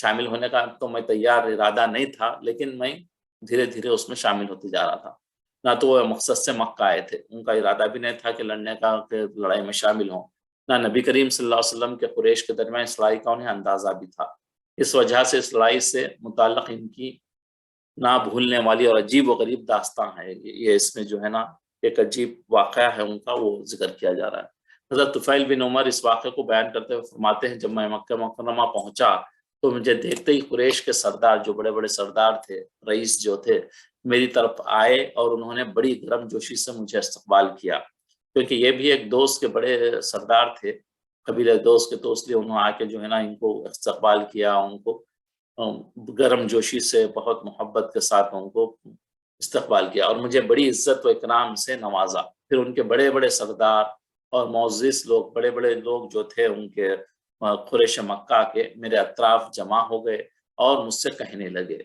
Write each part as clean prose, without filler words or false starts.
شامل ہونے کا تو میں تیار ارادہ نہیں تھا، لیکن میں دھیرے دھیرے اس میں شامل ہوتے جا رہا تھا۔ نہ تو وہ مقصد سے مکہ آئے تھے، ان کا ارادہ بھی نہیں تھا کہ لڑنے کا، کہ لڑائی میں شامل ہوں، نہ نبی کریم صلی اللہ علیہ وسلم کے قریش کے درمیان اس لڑائی کا انہیں اندازہ بھی تھا۔ اس وجہ سے اس لڑائی سے متعلق ان کی نہ بھولنے والی اور عجیب و غریب داستان ہے، یہ اس میں جو ہے نا ایک عجیب واقعہ ہے ان کا، وہ ذکر کیا جا رہا ہے۔ حضرت طفیل بن عمر اس واقعے کو بیان کرتے ہوئے فرماتے ہیں، جب میں مکہ مکرمہ پہنچا تو مجھے دیکھتے ہی قریش کے سردار، جو بڑے بڑے سردار تھے، رئیس جو تھے، میری طرف آئے اور انہوں نے بڑی گرم جوشی سے مجھے استقبال کیا، کیونکہ یہ بھی ایک دوست کے بڑے سردار تھے، قبیلہ دوست کے، تو اس لیے انہوں نے آ کے جو ہے نا ان کو استقبال کیا، ان کو گرم جوشی سے بہت محبت کے ساتھ ان کو استقبال کیا اور مجھے بڑی عزت و اکرام سے نوازا۔ پھر ان کے بڑے بڑے سردار اور معزز لوگ، بڑے بڑے لوگ جو تھے ان کے قریش مکہ کے، میرے اطراف جمع ہو گئے اور مجھ سے کہنے لگے،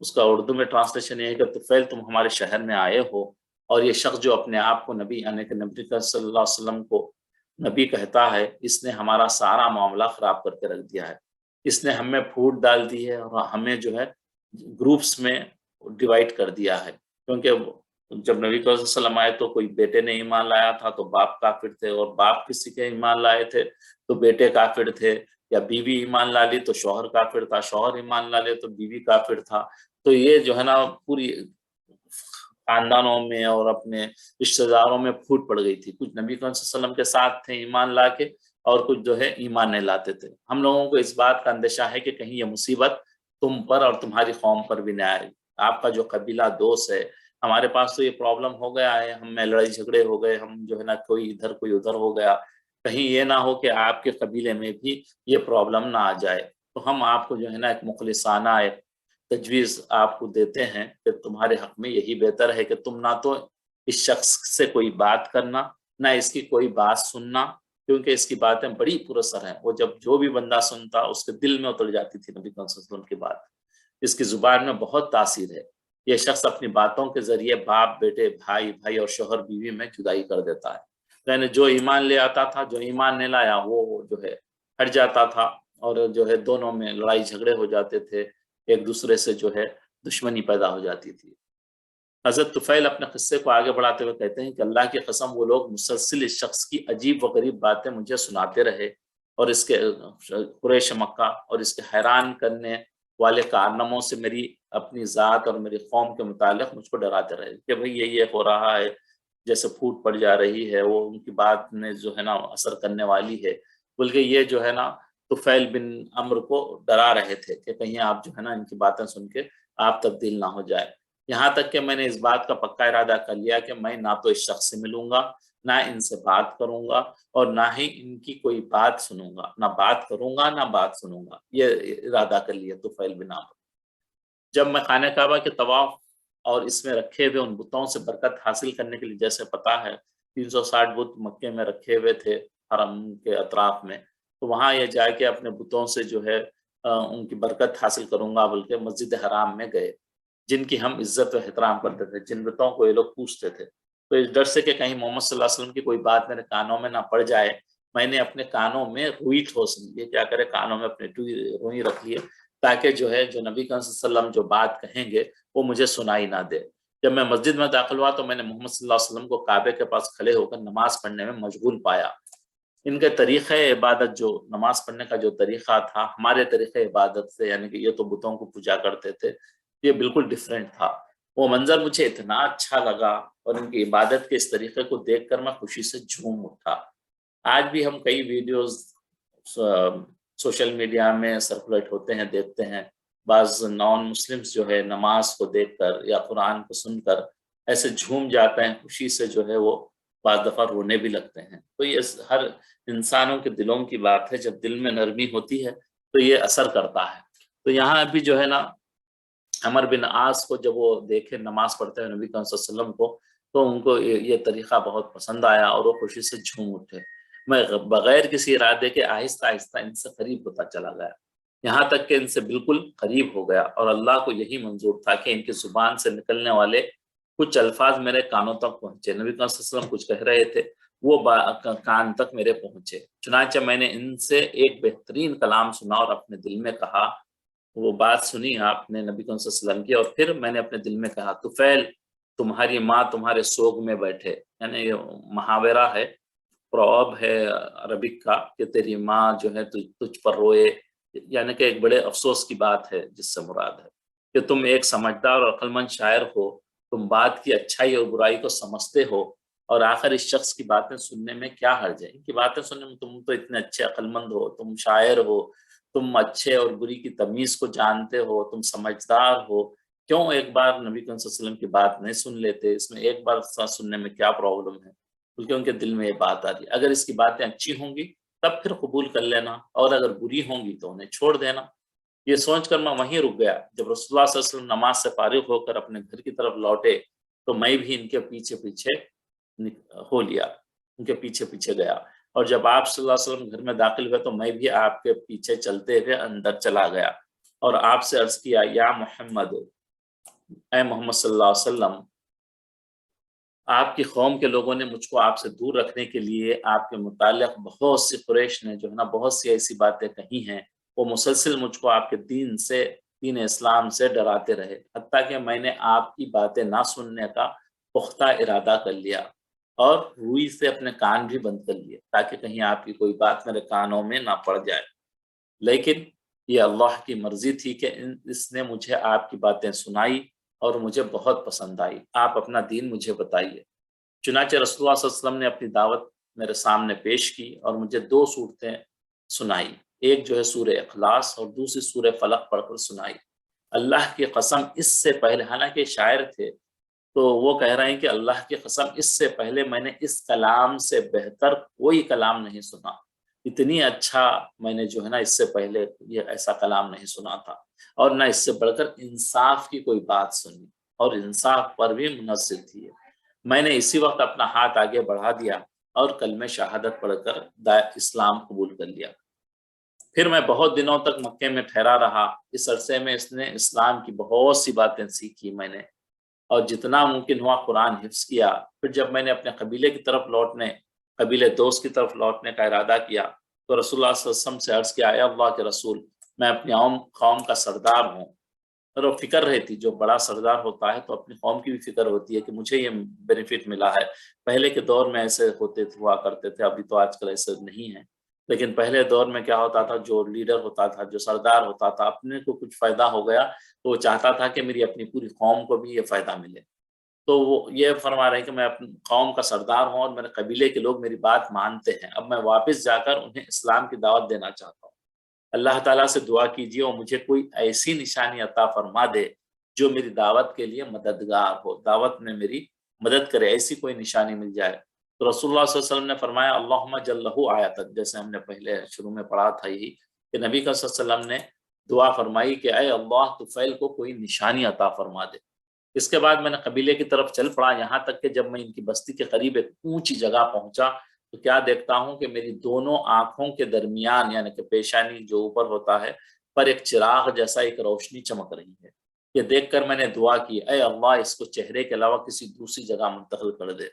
اس کا اردو میں ٹرانسلیشن یہ ہے کہ طفیل تم ہمارے شہر میں آئے ہو، اور یہ شخص جو اپنے آپ کو نبی، یعنی کہ نبی صلی اللہ علیہ وسلم کو نبی کہتا ہے، اس نے ہمارا سارا معاملہ خراب کر کے رکھ دیا ہے، اس نے ہمیں پھوٹ ڈال دی ہے اور ہمیں جو ہے گروپس میں ڈیوائیڈ کر دیا ہے، کیونکہ جب نبی صلی اللہ علیہ وسلم آئے تو کوئی بیٹے نے ایمان لایا تھا تو باپ کافر تھے، اور باپ کسی کے ایمان لائے تھے تو بیٹے کافر تھے، یا بیوی ایمان لا لی تو شوہر کافر تھا، شوہر ایمان لا لے تو بیوی کافر تھا۔ تو یہ جو ہے نا پوری خاندانوں میں اور اپنے رشتہ داروں میں پھوٹ پڑ گئی تھی، کچھ نبی صلی اللہ علیہ وسلم کے ساتھ تھے ایمان لا کے، اور کچھ جو ہے ایمان نہیں لاتے تھے۔ ہم لوگوں کو اس بات کا اندیشہ ہے کہ کہیں یہ مصیبت تم پر اور تمہاری قوم پر بھی نہ آئے، آپ کا جو قبیلہ دوست ہے، ہمارے پاس تو یہ پرابلم ہو گیا ہے، ہم میں لڑائی جھگڑے ہو گئے، ہم جو ہے نا کوئی ادھر کوئی ادھر ہو گیا، کہیں یہ نہ ہو کہ آپ کے قبیلے میں بھی یہ پرابلم نہ آ جائے، تو ہم آپ کو جو ہے نا ایک مخلصانہ ایک تجویز آپ کو دیتے ہیں کہ تمہارے حق میں یہی بہتر ہے کہ تم نہ تو اس شخص سے کوئی بات کرنا، نہ اس کی کوئی بات سننا، کیونکہ اس کی باتیں بڑی پراثر ہیں، وہ جب جو بھی بندہ سنتا اس کے دل میں اتر جاتی تھی نبی صلی اللہ علیہ وسلم کی بات، اس کی زبان میں بہت تاثیر ہے، یہ شخص اپنی باتوں کے ذریعے باپ بیٹے، بھائی بھائی اور شوہر بیوی میں جدائی کر دیتا ہے، یعنی جو ایمان لے آتا تھا، جو ایمان نہیں لایا وہ جو ہے ہٹ جاتا تھا، اور جو ہے دونوں میں لڑائی جھگڑے ہو جاتے تھے، ایک دوسرے سے جو ہے دشمنی پیدا ہو جاتی تھی۔ حضرت طفیل اپنے قصے کو آگے بڑھاتے ہوئے کہتے ہیں کہ اللہ کی قسم وہ لوگ مسلسل اس شخص کی عجیب و غریب باتیں مجھے سناتے رہے، اور اس کے قریش مکہ اور اس کے حیران کرنے والے کارناموں سے میری اپنی ذات اور میری قوم کے متعلق مجھ کو ڈراتے رہے کہ بھئی یہ ہو رہا ہے، جیسے پھوٹ پڑ جا رہی ہے، وہ ان کی بات میں جو ہے نا اثر کرنے والی ہے، بلکہ یہ جو ہے نا طفیل بن عمرو کو ڈرا رہے تھے کہ کہیں آپ جو ہے نا ان کی باتیں سن کے آپ تبدیل نہ ہو جائے، یہاں تک کہ میں نے اس بات کا پکا ارادہ کر لیا کہ میں نہ تو اس شخص سے ملوں گا، نہ ان سے بات کروں گا، اور نہ ہی ان کی کوئی بات سنوں گا، نہ بات کروں گا نہ بات سنوں گا، یہ ارادہ کر لیا طفیل بن عمرو۔ جب میں خانہ کعبہ کے طواف اور اس میں رکھے ہوئے ان بتوں سے برکت حاصل کرنے کے لیے، جیسے پتا ہے 360 بت مکے میں رکھے ہوئے تھے حرم کے اطراف میں، تو وہاں یہ جا کے اپنے بتوں سے جو ہے ان کی برکت حاصل کروں گا، بلکہ مسجد حرام میں گئے، جن کی ہم عزت و احترام کرتے تھے، جن بتوں کو یہ لوگ پوچھتے تھے، تو اس ڈر سے کہ کہیں محمد صلی اللہ علیہ وسلم کی کوئی بات میرے کانوں میں نہ پڑ جائے، میں نے اپنے کانوں میں روئی ٹھوس لی، یہ کیا کرے، کانوں میں اپنے روئی رکھ لیے، تاکہ جو ہے جو نبی صلی اللہ علیہ وسلم جو بات کہیں گے وہ مجھے سنائی نہ دے۔ جب میں مسجد میں داخل ہوا تو میں نے محمد صلی اللہ علیہ وسلم کو کعبے کے پاس کھڑے ہو کر نماز پڑھنے میں مشغول پایا۔ ان کے طریقہ عبادت، جو نماز پڑھنے کا جو طریقہ تھا ہمارے طریقہ عبادت سے، یعنی کہ یہ تو بتوں کو پوجا کرتے تھے، یہ بالکل ڈیفرنٹ تھا۔ وہ منظر مجھے اتنا اچھا لگا اور ان کی عبادت کے اس طریقے کو دیکھ کر میں خوشی سے جھوم اٹھا۔ آج بھی ہم کئی ویڈیوز سوشل میڈیا میں سرکولیٹ ہوتے ہیں، دیکھتے ہیں، بعض نان مسلمز جو ہے نماز کو دیکھ کر یا قرآن کو سن کر ایسے جھوم جاتے ہیں، خوشی سے جو ہے وہ بعض دفعہ رونے بھی لگتے ہیں۔ تو یہ ہر انسانوں کے دلوں کی بات ہے، جب دل میں نرمی ہوتی ہے تو یہ اثر کرتا ہے۔ تو یہاں ابھی جو ہے نا عمر بن عاص کو جب وہ دیکھے نماز پڑھتے ہیں نبی صلی اللہ علیہ وسلم کو، تو ان کو یہ طریقہ بہت پسند آیا اور وہ خوشی سے جھوم اٹھے۔ میں بغیر کسی ارادے کے آہستہ آہستہ ان سے قریب ہوتا چلا گیا، یہاں تک کہ ان سے بالکل قریب ہو گیا، اور اللہ کو یہی منظور تھا کہ ان کی زبان سے نکلنے والے کچھ الفاظ میرے کانوں تک پہنچے۔ نبی صلی اللہ علیہ وسلم کچھ کہہ رہے تھے، وہ کان تک میرے پہنچے، چنانچہ میں نے ان سے ایک بہترین کلام سنا اور اپنے دل میں کہا وہ بات سنی آپ نے نبی کریم صلی اللہ علیہ وسلم کی، اور پھر میں نے اپنے دل میں کہا طفیل تمہاری ماں تمہارے سوگ میں بیٹھے، یعنی یہ محاورہ ہے، پروب ہے عربک کا کہ تیری ماں جو ہے تجھ پر روئے، یعنی کہ ایک بڑے افسوس کی بات ہے جس سے مراد ہے کہ تم ایک سمجھدار اور عقلمند شاعر ہو، تم بات کی اچھائی اور برائی کو سمجھتے ہو، اور آخر اس شخص کی باتیں سننے میں کیا حرج ہے؟ ان کی باتیں سننے میں، تم تو اتنے اچھے عقلمند ہو، تم شاعر ہو، تم اچھے اور بری کی تمیز کو جانتے ہو، تم سمجھدار ہو، کیوں ایک بار نبی کریم صلی اللہ علیہ وسلم کی بات نہیں سن لیتے؟ اس میں ایک بار سننے میں کیا پرابلم ہے؟ بلکہ ان کے دل میں یہ بات آ رہی ہے، اگر اس کی باتیں اچھی ہوں گی تب پھر قبول کر لینا، اور اگر بری ہوں گی تو انہیں چھوڑ دینا۔ یہ سوچ کر میں وہیں رک گیا۔ جب رسول اللہ صلی اللہ علیہ وسلم نماز سے فارغ ہو کر اپنے گھر کی طرف لوٹے تو میں بھی ان کے پیچھے پیچھے ہو لیا، ان کے پیچھے پیچھے گیا، اور جب آپ صلی اللہ علیہ وسلم گھر میں داخل ہوئے تو میں بھی آپ کے پیچھے چلتے ہوئے اندر چلا گیا، اور آپ سے عرض کیا یا محمد، اے محمد صلی اللہ علیہ وسلم، آپ کی قوم کے لوگوں نے مجھ کو آپ سے دور رکھنے کے لیے آپ کے متعلق بہت سی قریش نے جو ہے نا بہت سی ایسی باتیں کہی ہیں، وہ مسلسل مجھ کو آپ کے دین اسلام سے ڈراتے رہے، حتیٰ کہ میں نے آپ کی باتیں نہ سننے کا پختہ ارادہ کر لیا، اور روئی سے اپنے کان بھی بند کر لیے تاکہ کہیں آپ کی کوئی بات میرے کانوں میں نہ پڑ جائے، لیکن یہ اللہ کی مرضی تھی کہ اس نے مجھے آپ کی باتیں سنائی اور مجھے بہت پسند آئی، آپ اپنا دین مجھے بتائیے۔ چنانچہ رسول اللہ صلی اللہ علیہ وسلم نے اپنی دعوت میرے سامنے پیش کی اور مجھے 2 صورتیں سنائی، ایک جو ہے سورہ اخلاص اور دوسری سورہ فلق پڑھ کر سنائی۔ اللہ کی قسم اس سے پہلے، حالانکہ شاعر تھے تو وہ کہہ رہے ہیں کہ اللہ کی قسم اس سے پہلے میں نے اس کلام سے بہتر کوئی کلام نہیں سنا، اتنی اچھا میں نے جو ہے نا اس سے پہلے یہ ایسا کلام نہیں سنا تھا، اور نہ اس سے بڑھ کر انصاف کی کوئی بات سنی، اور انصاف پر بھی منحصر تھی۔ میں نے اسی وقت اپنا ہاتھ آگے بڑھا دیا اور کلمہ شہادت پڑھ کر اسلام قبول کر لیا۔ پھر میں بہت دنوں تک مکے میں ٹھہرا رہا، اس عرصے میں اس نے اسلام کی بہت سی باتیں سیکھی میں نے، اور جتنا ممکن ہوا قرآن حفظ کیا۔ پھر جب میں نے اپنے قبیلے کی طرف لوٹنے، قبیلے دوست کی طرف لوٹنے کا ارادہ کیا تو رسول اللہ صلی اللہ علیہ وسلم سے عرض کیا، اے اللہ کے رسول، میں اپنی قوم کا سردار ہوں، اور وہ فکر رہتی، جو بڑا سردار ہوتا ہے تو اپنی قوم کی بھی فکر ہوتی ہے کہ مجھے یہ بینیفٹ ملا ہے۔ پہلے کے دور میں ایسے ہوا کرتے تھے، ابھی تو آج کل ایسے نہیں ہیں، لیکن پہلے دور میں کیا ہوتا تھا، جو لیڈر ہوتا تھا، جو سردار ہوتا تھا، اپنے کو کچھ فائدہ ہو گیا تو وہ چاہتا تھا کہ میری اپنی پوری قوم کو بھی یہ فائدہ ملے، تو وہ یہ فرما رہے ہیں کہ میں اپنی قوم کا سردار ہوں اور میرے قبیلے کے لوگ میری بات مانتے ہیں، اب میں واپس جا کر انہیں اسلام کی دعوت دینا چاہتا ہوں۔ اللہ تعالیٰ سے دعا کیجیے اور مجھے کوئی ایسی نشانی عطا فرما دے جو میری دعوت کے لیے مددگار ہو، دعوت میں میری مدد کرے، ایسی کوئی نشانی مل جائے۔ تو رسول اللہ صلی اللہ علیہ وسلم نے فرمایا اللہم جل لہ آیتن، جیسے ہم نے پہلے شروع میں پڑھا تھا یہی کہ نبی صلی اللہ علیہ وسلم نے دعا فرمائی کہ اے اللہ طفیل کو کوئی نشانی عطا فرما دے۔ اس کے بعد میں نے قبیلے کی طرف چل پڑا، یہاں تک کہ جب میں ان کی بستی کے قریب ایک اونچی جگہ پہنچا تو کیا دیکھتا ہوں کہ میری دونوں آنکھوں کے درمیان، یعنی کہ پیشانی جو اوپر ہوتا ہے پر، ایک چراغ جیسا ایک روشنی چمک رہی ہے۔ یہ دیکھ کر میں نے دعا کی، اے اللہ اس کو چہرے کے علاوہ کسی دوسری جگہ منتقل کر دے،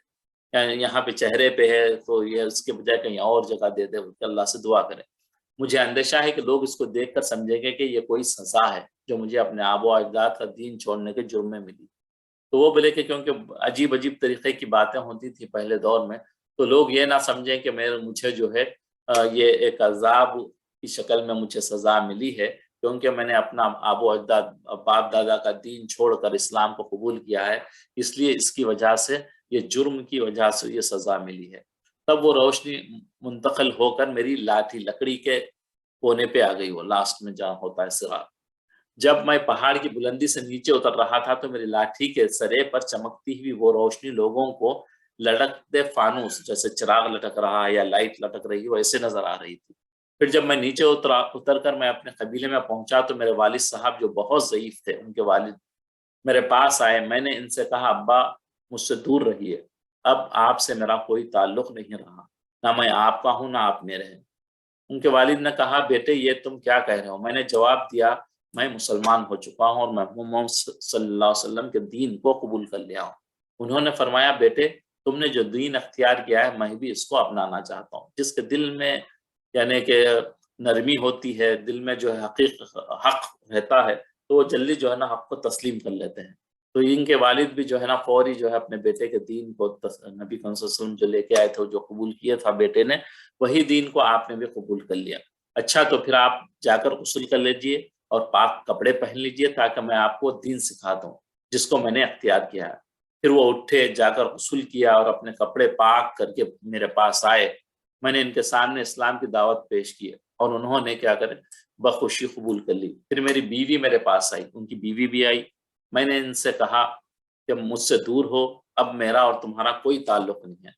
یعنی یہاں پہ چہرے پہ ہے تو یہ اس کے بجائے کہیں اور جگہ دے دے، کہ اللہ سے دعا کرے۔ مجھے اندیشہ ہے کہ لوگ اس کو دیکھ کر سمجھیں گے کہ یہ کوئی سزا ہے جو مجھے اپنے آب و اجداد کا دین چھوڑنے کے جرم میں ملی۔ تو وہ بولے کہ کیونکہ عجیب عجیب طریقے کی باتیں ہوتی تھی پہلے دور میں، تو لوگ یہ نہ سمجھیں کہ مجھے جو ہے یہ ایک عذاب کی شکل میں مجھے سزا ملی ہے، کیونکہ میں نے اپنا آب و اجداد باپ دادا کا دین چھوڑ کر اسلام کو قبول کیا ہے، اس لیے اس کی وجہ سے، یہ جرم کی وجہ سے یہ سزا ملی ہے۔ تب وہ روشنی منتقل ہو کر میری لاٹھی، لکڑی کے کونے پہ آ گئی، وہ لاسٹ میں جہاں ہوتا ہے صراط۔ جب میں پہاڑ کی بلندی سے نیچے اتر رہا تھا تو میری لاٹھی کے سرے پر چمکتی ہوئی وہ روشنی لوگوں کو لٹکتے فانوس جیسے چراغ لٹک رہا ہے یا لائٹ لٹک رہی ہے ویسے نظر آ رہی تھی۔ پھر جب میں نیچے اتر کر میں اپنے قبیلے میں پہنچا تو میرے والد صاحب جو بہت ضعیف تھے، ان کے والد میرے پاس آئے۔ میں نے ان سے کہا ابا مجھ سے دور رہیے، اب آپ سے میرا کوئی تعلق نہیں رہا، نہ میں آپ کا ہوں نہ آپ میرے ہیں۔ ان کے والد نے کہا بیٹے یہ تم کیا کہہ رہے ہو؟ میں نے جواب دیا میں مسلمان ہو چکا ہوں اور میں محمد صلی اللہ علیہ وسلم کے دین کو قبول کر لیا ہوں۔ انہوں نے فرمایا بیٹے تم نے جو دین اختیار کیا ہے میں بھی اس کو اپنانا چاہتا ہوں۔ جس کے دل میں یعنی کہ نرمی ہوتی ہے، دل میں جو ہے حق رہتا ہے، تو وہ جلدی جو ہے نا حق کو تسلیم کر لیتے ہیں۔ تو ان کے والد بھی جو ہے نا فوری جو ہے اپنے بیٹے کے دین کو نبی کریم صلی اللہ علیہ وسلم جو لے کے آئے تھے، جو قبول کیا تھا بیٹے نے، وہی دین کو آپ نے بھی قبول کر لیا۔ اچھا تو پھر آپ جا کر غسل کر لیجئے اور پاک کپڑے پہن لیجئے تاکہ میں آپ کو دین سکھا دوں جس کو میں نے اختیار کیا ہے۔ پھر وہ اٹھے، جا کر غسل کیا اور اپنے کپڑے پاک کر کے میرے پاس آئے۔ میں نے ان کے سامنے اسلام کی دعوت پیش کی اور انہوں نے کیا کرے بخوشی قبول کر لی۔ پھر میری بیوی میرے پاس آئی، ان کی بیوی بھی آئی۔ میں نے ان سے کہا کہ مجھ سے دور ہو، اب میرا اور تمہارا کوئی تعلق نہیں ہے۔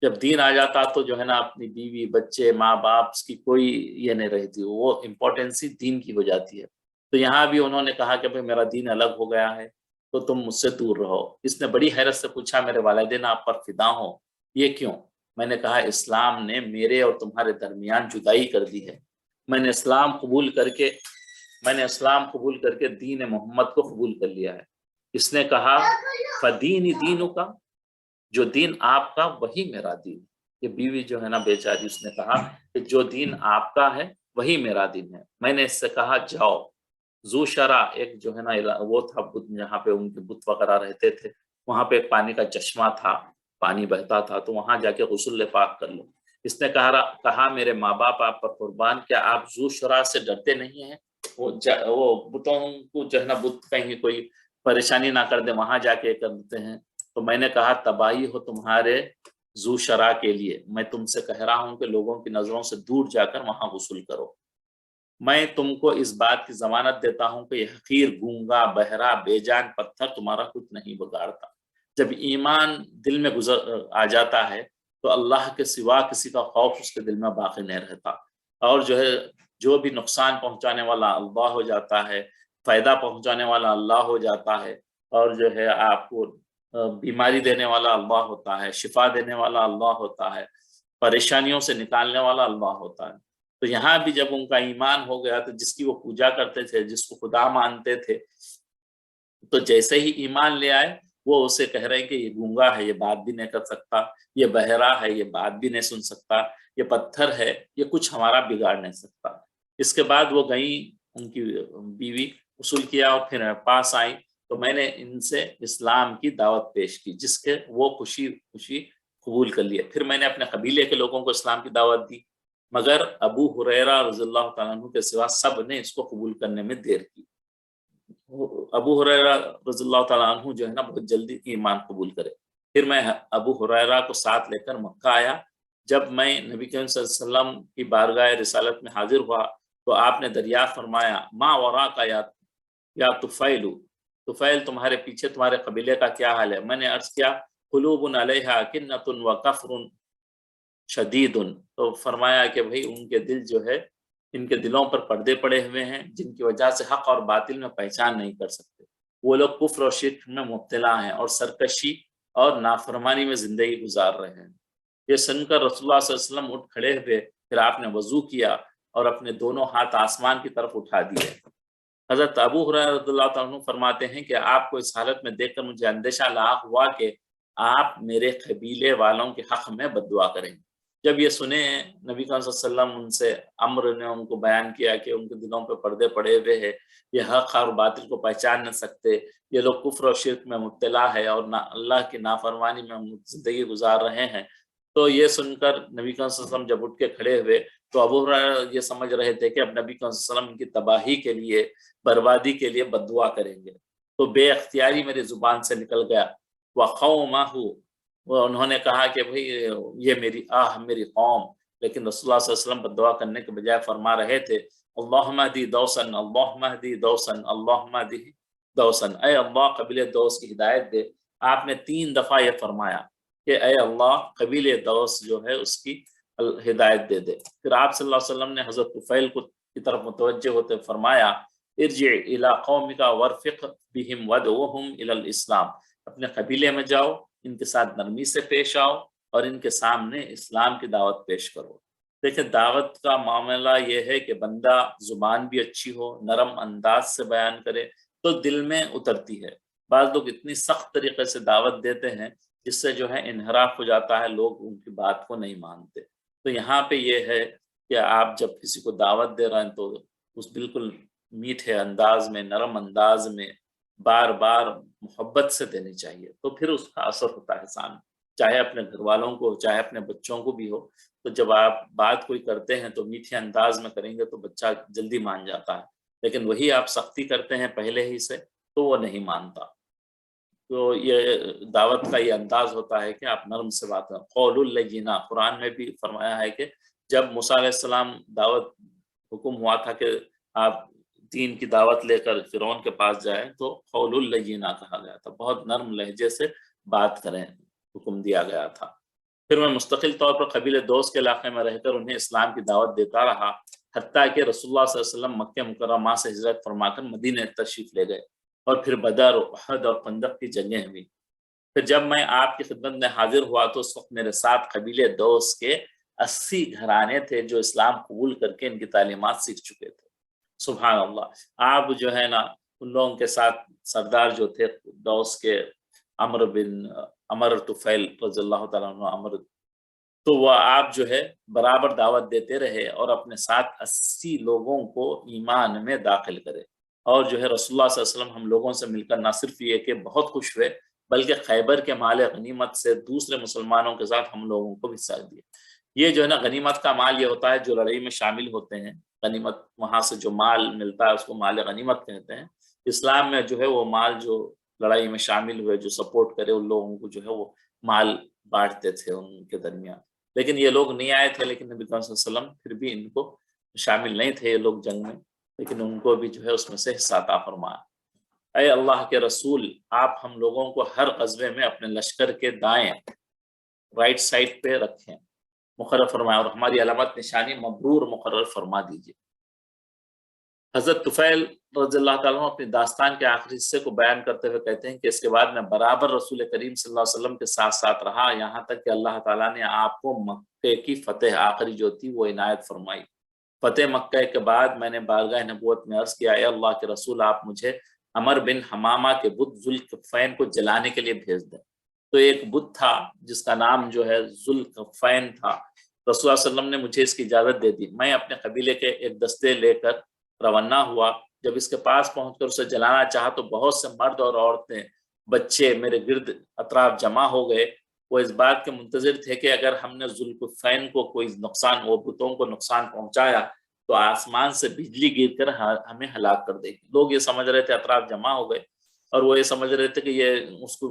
جب دین آ جاتا تو جو ہے نا اپنی بیوی، بچے، ماں باپ کی کوئی یہ نہیں رہتی، وہ امپورٹنس ہی دین کی ہو جاتی ہے۔ تو یہاں بھی انہوں نے کہا کہ بھئی میرا دین الگ ہو گیا ہے تو تم مجھ سے دور رہو۔ اس نے بڑی حیرت سے پوچھا میرے والدین آپ پر فدا ہوں، یہ کیوں؟ میں نے کہا اسلام نے میرے اور تمہارے درمیان جدائی کر دی ہے۔ میں نے اسلام قبول کر کے دین محمد کو قبول کر لیا ہے۔ اس نے کہا فدینی دینوں کا، جو دین آپ کا وہی میرا دین۔ یہ بیوی جو ہے نا بیچاری، اس نے کہا کہ جو دین آپ کا ہے وہی میرا دین ہے۔ میں نے اس سے کہا جاؤ، زو شرع ایک جو ہے نا وہ تھا جہاں پہ ان کے بت وغیرہ رہتے تھے، وہاں پہ ایک پانی کا چشمہ تھا، پانی بہتا تھا، تو وہاں جا کے غسل پاک کر لو۔ اس نے کہا میرے ماں باپ آپ پر قربان، کیا آپ زو شرع سے ڈرتے نہیں ہیں؟ وہ بتوں کو جو ہے نا بت کہیں کوئی پریشانی نہ کر دے، وہاں جا کے کرتے ہیں۔ تو میں نے کہا تباہی ہو تمہارے زو شرع کے لیے، میں تم سے کہہ رہا ہوں کہ لوگوں کی نظروں سے دور جا کر وہاں غسل کرو۔ میں تم کو اس بات کی ضمانت دیتا ہوں کہ یہ حقیر، گونگا، بہرا، بے جان پتھر تمہارا کچھ نہیں بگاڑتا۔ جب ایمان دل میں آ جاتا ہے تو اللہ کے سوا کسی کا خوف اس کے دل میں باقی نہیں رہتا، اور جو ہے جو بھی نقصان پہنچانے والا اللہ ہو جاتا ہے، فائدہ پہنچانے والا اللہ ہو جاتا ہے، اور جو ہے آپ کو بیماری دینے والا اللہ ہوتا ہے، شفا دینے والا اللہ ہوتا ہے، پریشانیوں سے نکالنے والا اللہ ہوتا ہے۔ تو یہاں بھی جب ان کا ایمان ہو گیا تو جس کی وہ پوجا کرتے تھے، جس کو خدا مانتے تھے، تو جیسے ہی ایمان لے آئے وہ اسے کہہ رہے ہیں کہ یہ گونگا ہے، یہ بات بھی نہیں کر سکتا، یہ بہرا ہے، یہ بات بھی نہیں سن سکتا، یہ پتھر ہے، یہ کچھ ہمارا بگاڑ نہیں سکتا۔ اس کے بعد وہ گئیں، ان کی بیوی غسل کیا اور پھر پاس آئی، تو میں نے ان سے اسلام کی دعوت پیش کی جس کے وہ خوشی قبول کر لیے۔ پھر میں نے اپنے قبیلے کے لوگوں کو اسلام کی دعوت دی، مگر ابو ہریرہ رضی اللہ تعالیٰ عنہ کے سوا سب نے اس کو قبول کرنے میں دیر کی۔ ابو ہریرہ رضی اللہ تعالیٰ عنہ جو ہے نا بہت جلدی ایمان قبول کرے۔ پھر میں ابو ہریرہ کو ساتھ لے کر مکہ آیا۔ جب میں نبی کریم صلی اللہ علیہ وسلم کی بارگاہ رسالت میں حاضر ہوا تو آپ نے دریافت فرمایا ما وراک یا طفیل، طفیل تمہارے پیچھے تمہارے قبیلے کا کیا حال ہے؟ میں نے عرض کیا قلوب علیہا کنۃ وکفر شدید، تو فرمایا کہ بھئی ان کے دل جو ہے، ان کے دلوں پر پردے پڑے ہوئے ہیں جن کی وجہ سے حق اور باطل میں پہچان نہیں کر سکتے۔ وہ لوگ کفر اور شرک میں مبتلا ہیں اور سرکشی اور نافرمانی میں زندگی گزار رہے ہیں۔ یہ سن کر رسول اللہ صلی اللہ علیہ وسلم اٹھ کھڑے ہوئے، پھر آپ نے وضو کیا اور اپنے دونوں ہاتھ آسمان کی طرف اٹھا دیے۔ حضرت ابو ہریرہ رضی اللہ تعالیٰ عنہ فرماتے ہیں کہ آپ کو اس حالت میں دیکھ کر مجھے اندیشہ لاحق ہوا کہ آپ میرے قبیلے والوں کے حق میں بد دعا کریں گے۔ جب یہ سنے نبی صلی اللہ علیہ وسلم ان سے امر نے ان کو بیان کیا کہ ان کے دلوں پہ پردے پڑے ہوئے ہیں، یہ حق اور باطل کو پہچان نہیں سکتے، یہ لوگ کفر اور شرک میں مبتلا ہے اور اللہ کی نافرمانی میں زندگی گزار رہے ہیں، تو یہ سن کر نبی صلی اللہ علیہ وسلم جب اٹھ کے کھڑے ہوئے تو ابو ہریرہ یہ سمجھ رہے تھے کہ اب نبی صلی اللہ علیہ وسلم ان کی تباہی کے لیے، بربادی کے لیے بد دعا کریں گے، تو بے اختیاری میری زبان سے نکل گیا وَقَوْمَهُ، وہ انہوں نے کہا کہ بھئی یہ میری قوم، لیکن رسول اللہ صلی اللہ علیہ وسلم بد دعا کرنے کے بجائے فرما رہے تھے اللہم اہدی دوسن، اللہم اہدی دوسن، اللہم اہدی دوسن، اے اللہ قبیلہ دوس کی ہدایت دے۔ آپ نے 3 دفعہ یہ فرمایا کہ اے اللہ قبیلہ دوس جو ہے اس کی ہدایت دے دے۔ پھر آپ صلی اللہ علیہ وسلم نے حضرت طفیل کی طرف متوجہ ہوتے فرمایا ارجع الی قومک وارفق بہم وادعوہم الی الاسلام، اپنے قبیلے میں جاؤ، ان کے ساتھ نرمی سے پیش آؤ اور ان کے سامنے اسلام کی دعوت پیش کرو۔ دیکھیں دعوت کا معاملہ یہ ہے کہ بندہ زبان بھی اچھی ہو، نرم انداز سے بیان کرے تو دل میں اترتی ہے۔ بعض لوگ اتنی سخت طریقے سے دعوت دیتے ہیں جس سے جو ہے انحراف ہو جاتا ہے، لوگ ان کی بات کو نہیں مانتے۔ تو یہاں پہ یہ ہے کہ آپ جب کسی کو دعوت دے رہے ہیں تو اس بالکل میٹھے انداز میں، نرم انداز میں، بار بار محبت سے دینی چاہیے، تو پھر اس کا اثر ہوتا ہے سامنے، چاہے اپنے گھر والوں کو، چاہے اپنے بچوں کو بھی ہو۔ تو جب آپ بات کوئی کرتے ہیں تو میٹھے انداز میں کریں گے تو بچہ جلدی مان جاتا ہے، لیکن وہی آپ سختی کرتے ہیں پہلے ہی سے تو وہ نہیں مانتا۔ تو یہ دعوت کا یہ انداز ہوتا ہے کہ آپ نرم سے بات کریں۔ قول اللینا، قرآن میں بھی فرمایا ہے کہ جب موسیٰ علیہ السلام دعوت حکم ہوا تھا کہ آپ دین کی دعوت لے کر فرعون کے پاس جائیں تو قول اللینا کہا گیا تھا، بہت نرم لہجے سے بات کریں، حکم دیا گیا تھا۔ پھر میں مستقل طور پر قبیلہ دوست کے علاقے میں رہ کر انہیں اسلام کی دعوت دیتا رہا، حتیٰ کہ رسول اللہ صلی اللہ علیہ وسلم مکہ مکرمہ سے ہجرت فرما کر مدینہ تشریف لے گئے، اور پھر بدر، احد اور خندق کی جنگیں ہوئی۔ پھر جب میں آپ کی خدمت میں حاضر ہوا تو اس وقت میرے ساتھ قبیلے دوست کے 80 گھرانے تھے جو اسلام قبول کر کے ان کی تعلیمات سیکھ چکے تھے۔ سبحان اللہ، آپ جو ہے نا ان لوگوں کے ساتھ سردار جو تھے دوست کے، عمر طفیل رضی اللہ تعالیٰ عنہ، عمر، تو وہ آپ جو ہے برابر دعوت دیتے رہے اور اپنے ساتھ 80 لوگوں کو ایمان میں داخل کرے، اور جو ہے رسول اللہ صلی اللہ علیہ وسلم ہم لوگوں سے مل کر نہ صرف یہ کہ بہت خوش ہوئے، بلکہ خیبر کے مال غنیمت سے دوسرے مسلمانوں کے ساتھ ہم لوگوں کو بھی حصہ دیے۔ یہ جو ہے نا غنیمت کا مال یہ ہوتا ہے جو لڑائی میں شامل ہوتے ہیں، غنیمت وہاں سے جو مال ملتا ہے اس کو مال غنیمت کہتے ہیں۔ اسلام میں جو ہے وہ مال جو لڑائی میں شامل ہوئے، جو سپورٹ کرے، ان لوگوں کو جو ہے وہ مال بانٹتے تھے ان کے درمیان۔ لیکن یہ لوگ نہیں آئے تھے، لیکن نبی صلی اللہ علیہ وسلم پھر بھی ان کو شامل نہیں تھے یہ لوگ جنگ میں، لیکن ان کو بھی جو ہے اس میں سے حصہ عطا فرمایا۔ اے اللہ کے رسول، آپ ہم لوگوں کو ہر غزوے میں اپنے لشکر کے دائیں رائٹ سائڈ پہ رکھیں، مقرر فرمائیں، اور ہماری علامت نشانی مبرور مقرر فرما دیجیے۔ حضرت طفیل رضی اللہ تعالیٰ عنہ اپنی داستان کے آخری حصے کو بیان کرتے ہوئے کہتے ہیں کہ اس کے بعد میں برابر رسول کریم صلی اللہ علیہ وسلم کے ساتھ ساتھ رہا، یہاں تک کہ اللہ تعالیٰ نے آپ کو مکے کی فتح آخری جو تھی وہ عنایت فرمائی۔ فتح مکہ کے بعد میں نے بارگاہ نبوت میں عرض کیا، اے اللہ کے رسول، آپ مجھے عمر بن حمامہ کے بت ذوالکفین کو جلانے کے لیے بھیج دیں۔ تو ایک بت تھا جس کا نام جو ہے ذوالکفین تھا، رسول اللہ علیہ وسلم نے مجھے اس کی اجازت دے دی۔ میں اپنے قبیلے کے ایک دستے لے کر روانہ ہوا، جب اس کے پاس پہنچ کر اسے جلانا چاہا تو بہت سے مرد اور عورتیں، بچے میرے گرد اطراف جمع ہو گئے۔ وہ اس بات کے منتظر تھے کہ اگر ہم نے ذوالکفین کو کوئی نقصان، وہ بتوں کو نقصان پہنچایا تو آسمان سے بجلی گر کر ہمیں ہلاک کر دے گی۔ لوگ یہ سمجھ رہے تھے، اطراف جمع ہو گئے، اور وہ یہ سمجھ رہے تھے کہ یہ اس کو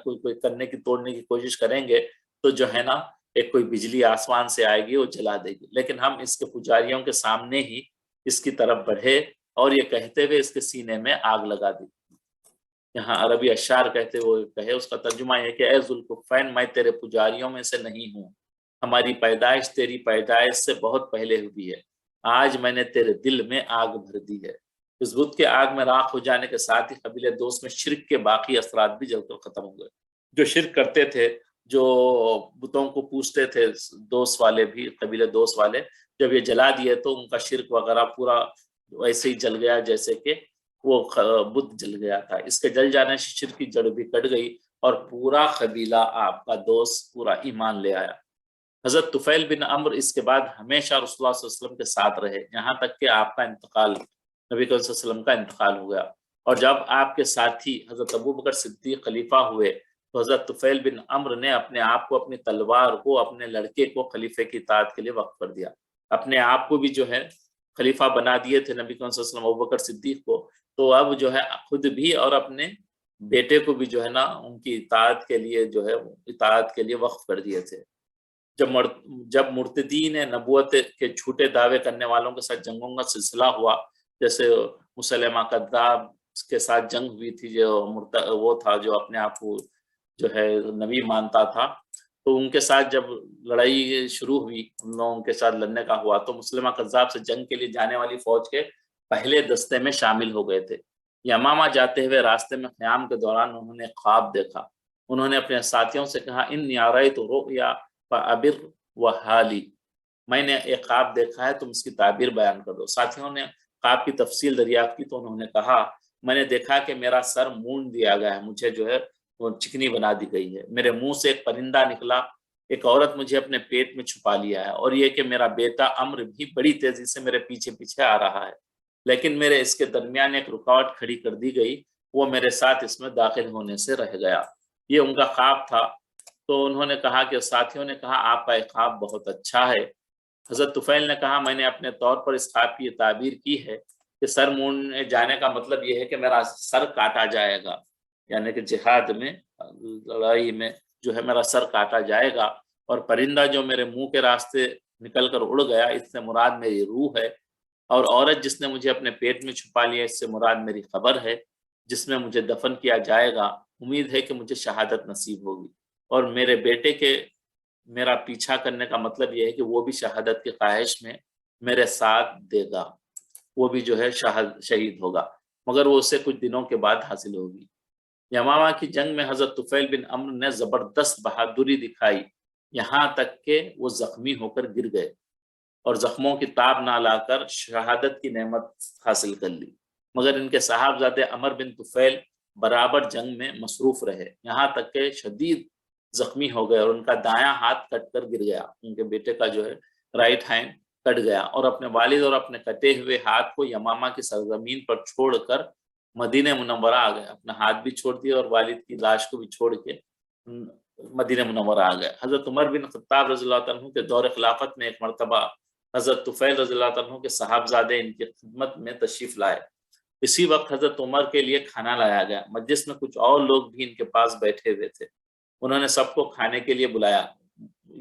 کوئی کرنے کی، توڑنے کی کوشش کریں گے تو جو ہے نا ایک کوئی بجلی آسمان سے آئے گی، وہ جلا دے گی۔ لیکن ہم اس کے پجاریوں کے سامنے ہی اس کی طرف بڑھے اور یہ کہتے ہوئے اس کے سینے میں آگ لگا دی۔ یہاں عربی اشعار کہتے ہوئے کہے، اس کا ترجمہ یہ کہ اے ذوالکفین، میں تیرے پجاریوں میں سے نہیں ہوں، ہماری پیدائش تیری پیدائش سے بہت پہلے ہوئی ہے، آج میں نے تیرے دل میں آگ بھر دی ہے۔ اس بت کے آگ میں راکھ ہو جانے کے ساتھ ہی قبیلے دوست میں شرک کے باقی اثرات بھی جل کر ختم ہو گئے۔ جو شرک کرتے تھے، جو بتوں کو پوجتے تھے، دوست والے بھی، قبیلے دوست والے، جب یہ جلا دیے تو ان کا شرک وغیرہ پورا ویسے ہی جل گیا جیسے کہ وہ بت جل گیا تھا۔ اس کے جل جانے سے شرک کی جڑ بھی کٹ گئی اور پورا قبیلہ آپ کا دوست پورا ایمان لے آیا۔ حضرت طفیل بن عمر اس کے بعد ہمیشہ رسول اللہ صلی اللہ علیہ وسلم کے ساتھ رہے، یہاں تک کہ آپ کا انتقال، نبی صلی اللہ علیہ وسلم کا انتقال ہو گیا۔ اور جب آپ کے ساتھی حضرت ابوبکر صدیق خلیفہ ہوئے تو حضرت طفیل بن عمر نے اپنے آپ کو، اپنی تلوار کو، اپنے لڑکے کو خلیفے کی اطاعت کے لیے وقف کر دیا۔ اپنے آپ کو بھی جو ہے خلیفہ بنا دیے تھے نبی صلی اللہ علیہ وسلم ابوبکر صدیق کو، تو اب جو ہے خود بھی اور اپنے بیٹے کو بھی جو ہے نا ان کی اطاعت کے لیے جو ہے اطاعت کے لیے وقف کر دیے تھے۔ جب مرتدین نبوت کے جھوٹے دعوے کرنے والوں کے ساتھ جنگوں کا سلسلہ ہوا، جیسے مسلمہ کذاب کے ساتھ جنگ ہوئی تھی، جو وہ تھا جو اپنے آپ کو جو ہے نبی مانتا تھا، تو ان کے ساتھ جب لڑائی شروع ہوئی، ان لوگوں کے ساتھ لڑنے کا ہوا تو مسلمہ کذاب سے جنگ کے لیے جانے والی فوج کے پہلے دستے میں شامل ہو گئے تھے۔ یمامہ جاتے ہوئے راستے میں قیام کے دوران انہوں نے خواب دیکھا۔ انہوں نے اپنے ساتھیوں سے کہا، انی رأیت رؤیا فابر وحالی، میں نے ایک خواب دیکھا ہے، تم اس کی تعبیر بیان کر دو۔ ساتھیوں نے خواب کی تفصیل دریافت کی تو انہوں نے کہا، میں نے دیکھا کہ میرا سر مونڈ دیا گیا ہے، مجھے جو ہے وہ چکنی بنا دی گئی ہے، میرے منہ سے ایک پرندہ نکلا، ایک عورت مجھے اپنے پیٹ میں چھپا لیا ہے، اور یہ کہ میرا بیٹا امر بھی بڑی تیزی سے میرے پیچھے پیچھے آ رہا ہے، لیکن میرے اس کے درمیان ایک رکاوٹ کھڑی کر دی گئی، وہ میرے ساتھ اس میں داخل ہونے سے رہ گیا۔ یہ ان کا خواب تھا۔ تو انہوں نے کہا کہ ساتھیوں نے کہا آپ کا ایک خواب بہت اچھا ہے۔ حضرت طفیل نے کہا میں نے اپنے طور پر اس خواب کی یہ تعبیر کی ہے کہ سر مونڈنے جانے کا مطلب یہ ہے کہ میرا سر کاٹا جائے گا، یعنی کہ جہاد میں، لڑائی میں جو ہے میرا سر کاٹا جائے گا، اور پرندہ جو میرے منہ کے راستے نکل کر اڑ گیا اس سے مراد میری روح ہے، اور عورت جس نے مجھے اپنے پیٹ میں چھپا لیا اس سے مراد میری خبر ہے، جس میں مجھے دفن کیا جائے گا، امید ہے کہ مجھے شہادت نصیب ہوگی، اور میرے بیٹے کے میرا پیچھا کرنے کا مطلب یہ ہے کہ وہ بھی شہادت کی خواہش میں میرے ساتھ دے گا، وہ بھی جو ہے شہید ہوگا، مگر وہ اسے کچھ دنوں کے بعد حاصل ہوگی۔ یمامہ کی جنگ میں حضرت طفیل بن عمرو نے زبردست بہادری دکھائی، یہاں تک کہ وہ زخمی ہو کر گر گئے اور زخموں کی تاب نہ لا کر شہادت کی نعمت حاصل کر لی، مگر ان کے صاحبزادے عمر بن طفیل برابر جنگ میں مصروف رہے، یہاں تک کہ شدید زخمی ہو گئے اور ان کا دایاں ہاتھ کٹ کر گر گیا، ان کے بیٹے کا جو ہے رائٹ ہینڈ کٹ گیا، اور اپنے والد اور اپنے کٹے ہوئے ہاتھ کو یمامہ کی سرزمین پر چھوڑ کر مدینہ منورہ آ گئے، اپنا ہاتھ بھی چھوڑ دیا اور والد کی لاش کو بھی چھوڑ کے مدینہ منورہ آ گئے۔ حضرت عمر بن خطاب رضی اللہ عنہ کے دور خلافت میں ایک مرتبہ حضرت طفیل رضی اللہ عنہ کے صاحبزادے ان کی خدمت میں تشریف لائے، اسی وقت حضرت عمر کے لیے کھانا لایا گیا، مجلس میں کچھ اور لوگ بھی ان کے پاس بیٹھے ہوئے تھے، انہوں نے سب کو کھانے کے لیے بلایا،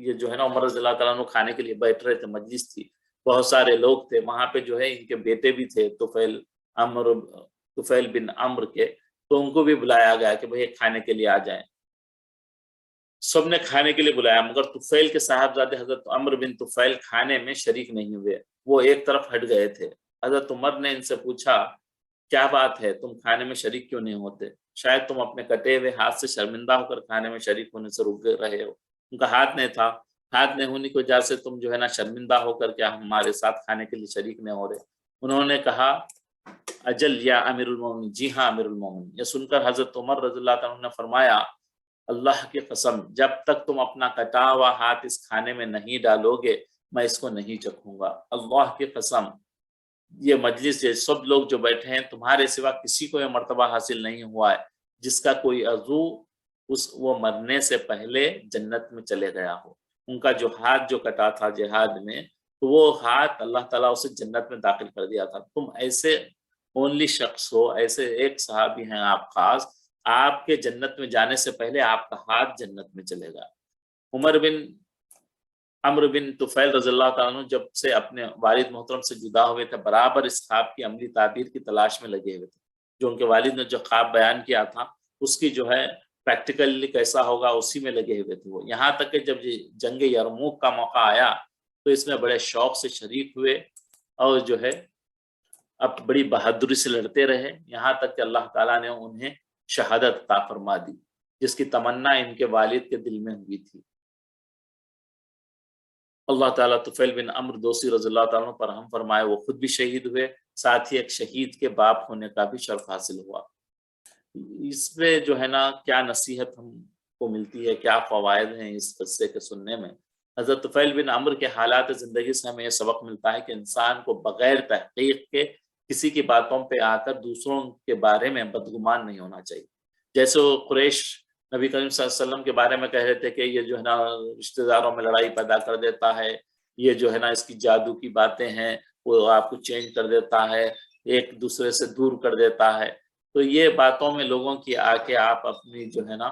یہ جو ہے نا عمر رضی اللہ تعالیٰ عنہ کھانے کے لیے بیٹھ رہے تھے، مجلس تھی، بہت سارے لوگ تھے وہاں پہ، جو ہے ان کے بیٹے بھی تھے طفیل بن عمرو کے، تو ان کو بھی بلایا گیا کہ بھئی کھانے کے لیے آ جائیں، سب نے کھانے کے لیے بلایا، مگر طفیل کے صاحبزادے حضرت عمرو بن طفیل کھانے میں شریک نہیں ہوئے، وہ ایک طرف ہٹ گئے تھے۔ حضرت عمر نے ان سے پوچھا کیا بات ہے، تم کھانے میں شریک کیوں نہیں ہوتے؟ شاید تم اپنے کٹے ہوئے ہاتھ سے شرمندہ ہو کر کھانے میں شریک ہونے سے رک رہے ہو۔ ان کا ہاتھ نہیں تھا، ہاتھ نہیں ہونے کی وجہ سے تم جو ہے نا شرمندہ ہو کر کیا ہمارے ساتھ کھانے کے لیے شریک نہیں ہو رہے؟ انہوں نے کہا اجل یا امیر المومنین، جی ہاں امیر المومنین۔ یہ سن کر حضرت عمر رضی اللہ عنہ نے فرمایا اللہ کی قسم جب تک تم اپنا کٹا ہوا ہاتھ اس کھانے میں نہیں ڈالو گے میں اس کو نہیں چکھوں گا، اللہ کی قسم یہ مجلس یہ سب لوگ جو بیٹھے ہیں تمہارے سوا کسی کو یہ مرتبہ حاصل نہیں ہوا ہے جس کا کوئی عضو وہ مرنے سے پہلے جنت میں چلے گیا ہو۔ ان کا جو ہاتھ جو کٹا تھا جہاد میں، تو وہ ہاتھ اللہ تعالیٰ اسے جنت میں داخل کر دیا تھا۔ تم ایسے اونلی شخص ہو، ایسے ایک صحابی ہیں آپ خاص، آپ کے جنت میں جانے سے پہلے آپ کا ہاتھ جنت میں چلے گا۔ عمر بن عمرو بن طفیل رضی اللہ تعالیٰ عنہ جب سے اپنے والد محترم سے جدا ہوئے تھے برابر اس خواب کی عملی تعبیر کی تلاش میں لگے ہوئے تھے، جو ان کے والد نے جو خواب بیان کیا تھا اس کی جو ہے پریکٹیکلی کیسا ہوگا اسی میں لگے ہوئے تھے وہ، یہاں تک کہ جب جنگ یرموک کا موقع آیا تو اس میں بڑے شوق سے شریک ہوئے اور جو ہے اب بڑی بہادری سے لڑتے رہے، یہاں تک کہ اللہ تعالیٰ نے انہیں شہادت عطا فرما دی جس کی تمنا ان کے والد کے دل میں ہوئی تھی۔ اللہ تعالیٰ طفیل بن عمرو دوسی رضی اللہ تعالیٰ پر رحم فرمائے، وہ خود بھی شہید ہوئے، ساتھ ہی ایک شہید کے باپ ہونے کا بھی شرف حاصل ہوا۔ اس میں جو ہے نا کیا نصیحت ہم کو ملتی ہے، کیا فوائد ہیں اس قصے کے سننے میں؟ حضرت طفیل بن عمرو کے حالات زندگی سے ہمیں یہ سبق ملتا ہے کہ انسان کو بغیر تحقیق کے کسی کی باتوں پہ آ کر دوسروں کے بارے میں بدگمان نہیں ہونا چاہیے۔ جیسے وہ قریش نبی کریم صلی اللہ علیہ وسلم کے بارے میں کہہ رہے تھے کہ یہ جو ہے نا رشتہ داروں میں لڑائی پیدا کر دیتا ہے، یہ جو ہے نا اس کی جادو کی باتیں ہیں وہ آپ کو چینج کر دیتا ہے، ایک دوسرے سے دور کر دیتا ہے، تو یہ باتوں میں لوگوں کی آ کے آپ اپنی جو ہے نا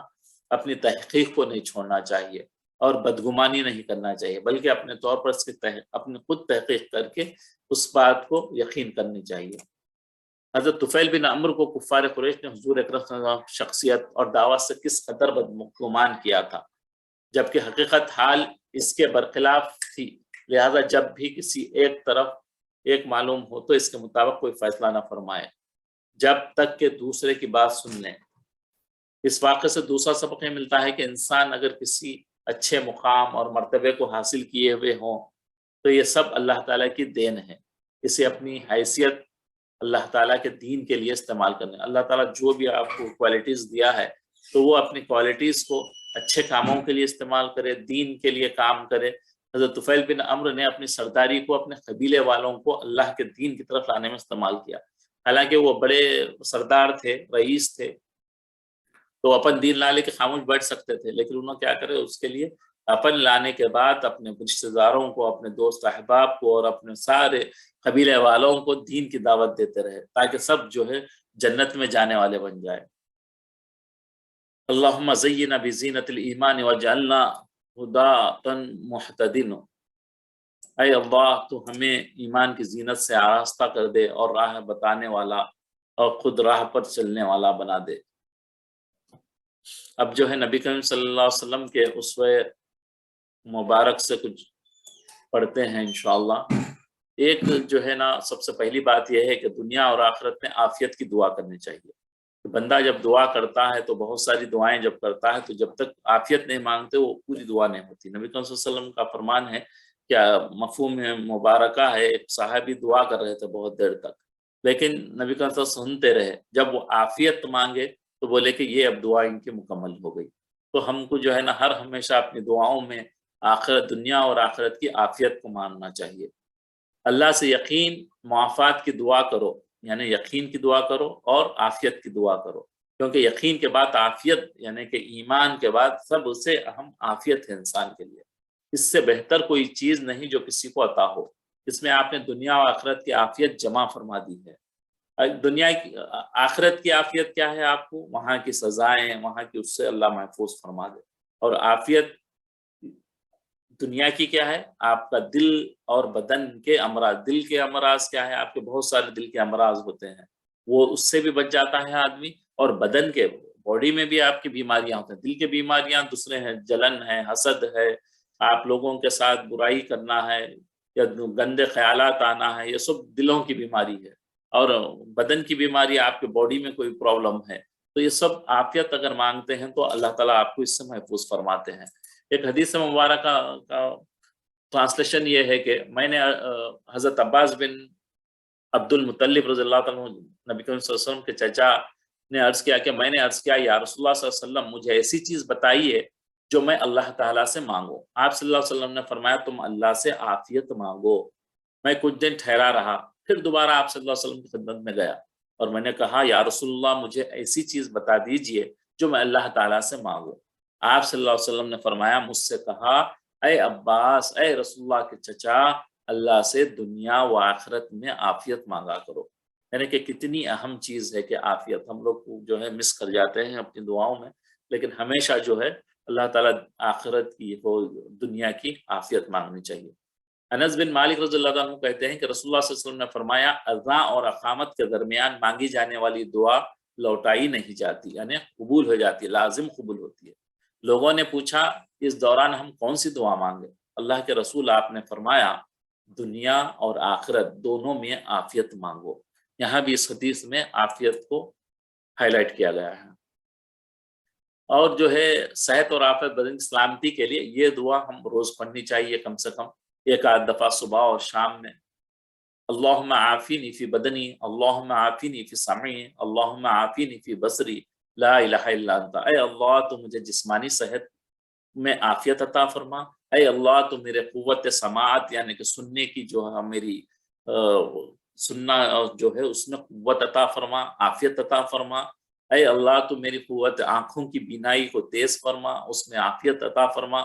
اپنی تحقیق کو نہیں چھوڑنا چاہیے اور بدگمانی نہیں کرنا چاہیے، بلکہ اپنے طور پر اس کی اپنی خود تحقیق کر کے اس بات کو یقین کرنی چاہیے۔ حضرت طفیل بن عمرو کو کفار قریش نے حضور اکرم صلی اللہ علیہ وسلم شخصیت اور دعوت سے کس قدر بدگمان کیا تھا، جبکہ حقیقت حال اس کے برخلاف تھی، لہذا جب بھی کسی ایک طرف ایک معلوم ہو تو اس کے مطابق کوئی فیصلہ نہ فرمائے جب تک کہ دوسرے کی بات سن لیں۔ اس واقعے سے دوسرا سبق یہ ملتا ہے کہ انسان اگر کسی اچھے مقام اور مرتبے کو حاصل کیے ہوئے ہوں تو یہ سب اللہ تعالیٰ کی دین ہے، اسے اپنی حیثیت اللہ تعالیٰ کے دین کے لیے استعمال کرنا ہے۔ اللہ تعالیٰ جو بھی آپ کو کوالٹیز دیا ہے تو وہ اپنی کوالٹیز کو اچھے کاموں کے لیے استعمال کرے، دین کے لیے کام کرے۔ حضرت طفیل بن عمرو نے اپنی سرداری کو اپنے قبیلے والوں کو اللہ کے دین کی طرف لانے میں استعمال کیا، حالانکہ وہ بڑے سردار تھے، رئیس تھے، تو اپن دین لا لے کے خاموش بیٹھ سکتے تھے، لیکن انہوں نے کیا کرے، اس کے لیے اپن لانے کے بعد اپنے رشتہ داروں کو، اپنے دوست احباب کو اور اپنے سارے قبیلے والوں کو دین کی دعوت دیتے رہے، تاکہ سب جو ہے جنت میں جانے والے بن جائے۔ اللہم زینا بزینت الایمان وجعلنا ہداۃ مہتدین، اے اللہ تو ہمیں ایمان کی زینت سے آراستہ کر دے اور راہ بتانے والا اور خود راہ پر چلنے والا بنا دے۔ اب جو ہے نبی کریم صلی اللہ علیہ وسلم کے اسوہ مبارک سے کچھ پڑھتے ہیں انشاءاللہ۔ ایک جو ہے نا، سب سے پہلی بات یہ ہے کہ دنیا اور آخرت میں عافیت کی دعا کرنی چاہیے۔ بندہ جب دعا کرتا ہے تو بہت ساری دعائیں جب کرتا ہے تو جب تک عافیت نہیں مانگتے وہ پوری دعا نہیں ہوتی۔ نبی کریم صلی اللہ علیہ وسلم کا فرمان ہے، کیا مفہوم مبارکہ ہے، ایک صحابی دعا کر رہے تھے بہت دیر تک، لیکن نبی کریم صلی اللہ علیہ وسلم سنتے رہے، جب وہ عافیت مانگے تو بولے کہ یہ اب دعا ان کی مکمل ہو گئی۔ تو ہم کو جو ہے نا ہر ہمیشہ اپنی دعاؤں میں آخرت، دنیا اور آخرت کی عافیت کو ماننا چاہیے۔ اللہ سے یقین معافات کی دعا کرو، یعنی یقین کی دعا کرو اور عافیت کی دعا کرو، کیونکہ یقین کے بعد عافیت، یعنی کہ ایمان کے بعد سب سے اہم عافیت ہے انسان کے لیے۔ اس سے بہتر کوئی چیز نہیں جو کسی کو عطا ہو، اس میں آپ نے دنیا و آخرت کی عافیت جمع فرما دی ہے۔ دنیا کی، آخرت کی عافیت کیا ہے، آپ کو وہاں کی سزائیں، وہاں کی، اس سے اللہ محفوظ فرما دے۔ اور عافیت دنیا کی کیا ہے، آپ کا دل اور بدن کے امراض۔ دل کے امراض کیا ہے، آپ کے بہت سارے دل کے امراض ہوتے ہیں، وہ اس سے بھی بچ جاتا ہے آدمی۔ اور بدن کے، باڈی میں بھی آپ کی بیماریاں ہوتی ہیں۔ دل کی بیماریاں دوسرے ہیں، جلن ہے، حسد ہے، آپ لوگوں کے ساتھ برائی کرنا ہے یا گندے خیالات آنا ہے، یہ سب دلوں کی بیماری ہے۔ اور بدن کی بیماری، آپ کے باڈی میں کوئی پرابلم ہے، تو یہ سب عافیت اگر مانگتے ہیں تو اللہ تعالیٰ آپ کو اس سے محفوظ فرماتے ہیں۔ ایک حدیث مبارکہ کا ٹرانسلیشن یہ ہے کہ میں نے حضرت عباس بن عبد المطلب رضی اللہ تعالیٰ عنہ، نبی کریم صلی اللہ علیہ وسلم کے چچا نے عرض کیا کہ میں نے عرض کیا، یا رسول اللہ صلی اللہ علیہ وسلم مجھے ایسی چیز بتائیے جو میں اللہ تعالیٰ سے مانگوں۔ آپ صلی اللہ علیہ وسلم نے فرمایا تم اللہ سے عافیت مانگو۔ میں کچھ دن ٹھہرا رہا، پھر دوبارہ آپ صلی اللہ علیہ وسلم کی خدمت میں گیا اور میں نے کہا یا رسول اللہ مجھے ایسی چیز بتا دیجئے جو میں اللہ تعالیٰ سے مانگوں۔ آپ صلی اللہ علیہ وسلم نے فرمایا، مجھ سے کہا اے عباس، اے رسول اللہ کے چچا، اللہ سے دنیا و آخرت میں عافیت مانگا کرو۔ یعنی کہ کتنی اہم چیز ہے کہ عافیت، ہم لوگ جو ہے مس کر جاتے ہیں اپنی دعاؤں میں، لیکن ہمیشہ جو ہے اللہ تعالیٰ آخرت کی ہو، دنیا کی عافیت مانگنی چاہیے۔ انس بن مالک رضی اللہ عنہ کہتے ہیں کہ رسول اللہ صلی اللہ علیہ وسلم نے فرمایا، اذان اور اقامت کے درمیان مانگی جانے والی دعا لوٹائی نہیں جاتی، یعنی قبول ہو جاتی ہے، لازم قبول ہوتی ہے۔ لوگوں نے پوچھا اس دوران ہم کون سی دعا مانگے؟ اللہ کے رسول آپ نے فرمایا دنیا اور آخرت دونوں میں عافیت مانگو۔ یہاں بھی اس حدیث میں عافیت کو ہائی لائٹ کیا گیا ہے۔ اور جو ہے صحت اور عافیت، بدن کی سلامتی کے لیے یہ دعا ہم روز پڑھنی چاہیے، کم سے کم ایک آدھ دفعہ صبح اور شام میں۔ اللہم عافینی فی بدنی، اللہم عافینی فی سمعی، اللہم عافینی فی بصری، لا الہ الا انت۔ اے اللہ تو مجھے جسمانی صحت میں عافیت عطا فرما، اے اللہ تو میرے قوت سماعت، یعنی کہ سننے کی جو ہے میری سننا جو ہے اس میں قوت عطا فرما، عافیت عطا فرما۔ اے اللہ تو میری قوت آنکھوں کی بینائی کو تیز فرما، اس میں عافیت عطا فرما۔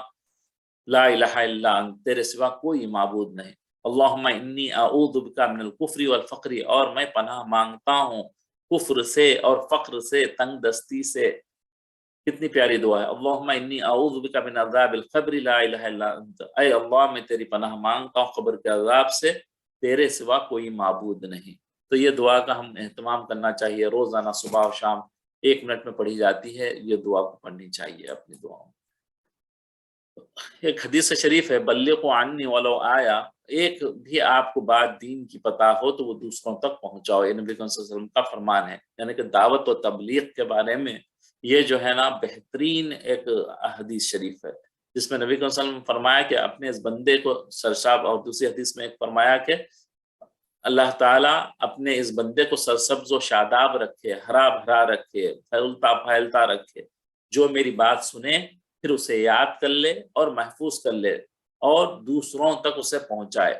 لا الہ الا انت، تیرے سوا کوئی معبود نہیں۔ اللہم انی اعوذ بک من الکفر والفقر، اور میں پناہ مانگتا ہوں کفر سے اور فقر سے، تنگ دستی سے۔ کتنی پیاری دعا ہے، اللہم انی اعوذ بک من عذاب القبر لا الہ الا انت۔ اے اللہ میں تیری پناہ مانگتا ہوں قبر کے عذاب سے، تیرے سوا کوئی معبود نہیں۔ تو یہ دعا کا ہم اہتمام کرنا چاہیے، روزانہ صبح و شام 1 منٹ میں پڑھی جاتی ہے، یہ دعا کو پڑھنی چاہیے اپنی دعاؤں۔ ایک حدیث شریف ہے، بلغوا عنی ولو آیا، ایک بھی آپ کو بات دین کی پتہ ہو تو وہ دوسروں تک پہنچاؤ، یہ نبی صلی اللہ علیہ وسلم کا فرمان ہے۔ یعنی کہ دعوت و تبلیغ کے بارے میں یہ جو ہے نا بہترین ایک حدیث شریف ہے، جس میں نبی صلی اللہ علیہ وسلم نے فرمایا کہ اپنے اس بندے کو سرشاب، اور دوسری حدیث میں ایک فرمایا کہ اللہ تعالیٰ اپنے اس بندے کو سرسبز و شاداب رکھے، ہرا بھرا رکھے، پھیلتا پھیلتا رکھے، جو میری بات سنے پھر اسے یاد کر لے اور محفوظ کر لے اور دوسروں تک اسے پہنچائے۔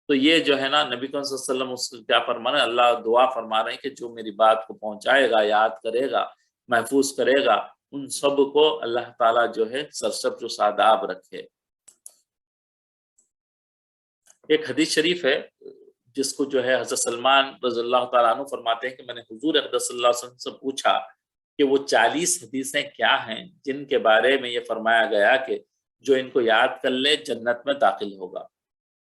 تو یہ جو ہے نا نبی کریم صلی اللہ علیہ وسلم اس کو کیا فرما رہے ہیں، اللہ دعا فرما رہے ہیں کہ جو میری بات کو پہنچائے گا، یاد کرے گا، محفوظ کرے گا، ان سب کو اللہ تعالیٰ جو ہے سرسبز و شاداب رکھے۔ ایک حدیث شریف ہے جس کو جو ہے حضرت سلمان رضی اللہ تعالیٰ عنہ فرماتے ہیں کہ میں نے حضور اقدس صلی اللہ علیہ وسلم سے پوچھا کہ وہ 40 حدیثیں کیا ہیں جن کے بارے میں یہ فرمایا گیا کہ جو ان کو یاد کر لے جنت میں داخل ہوگا۔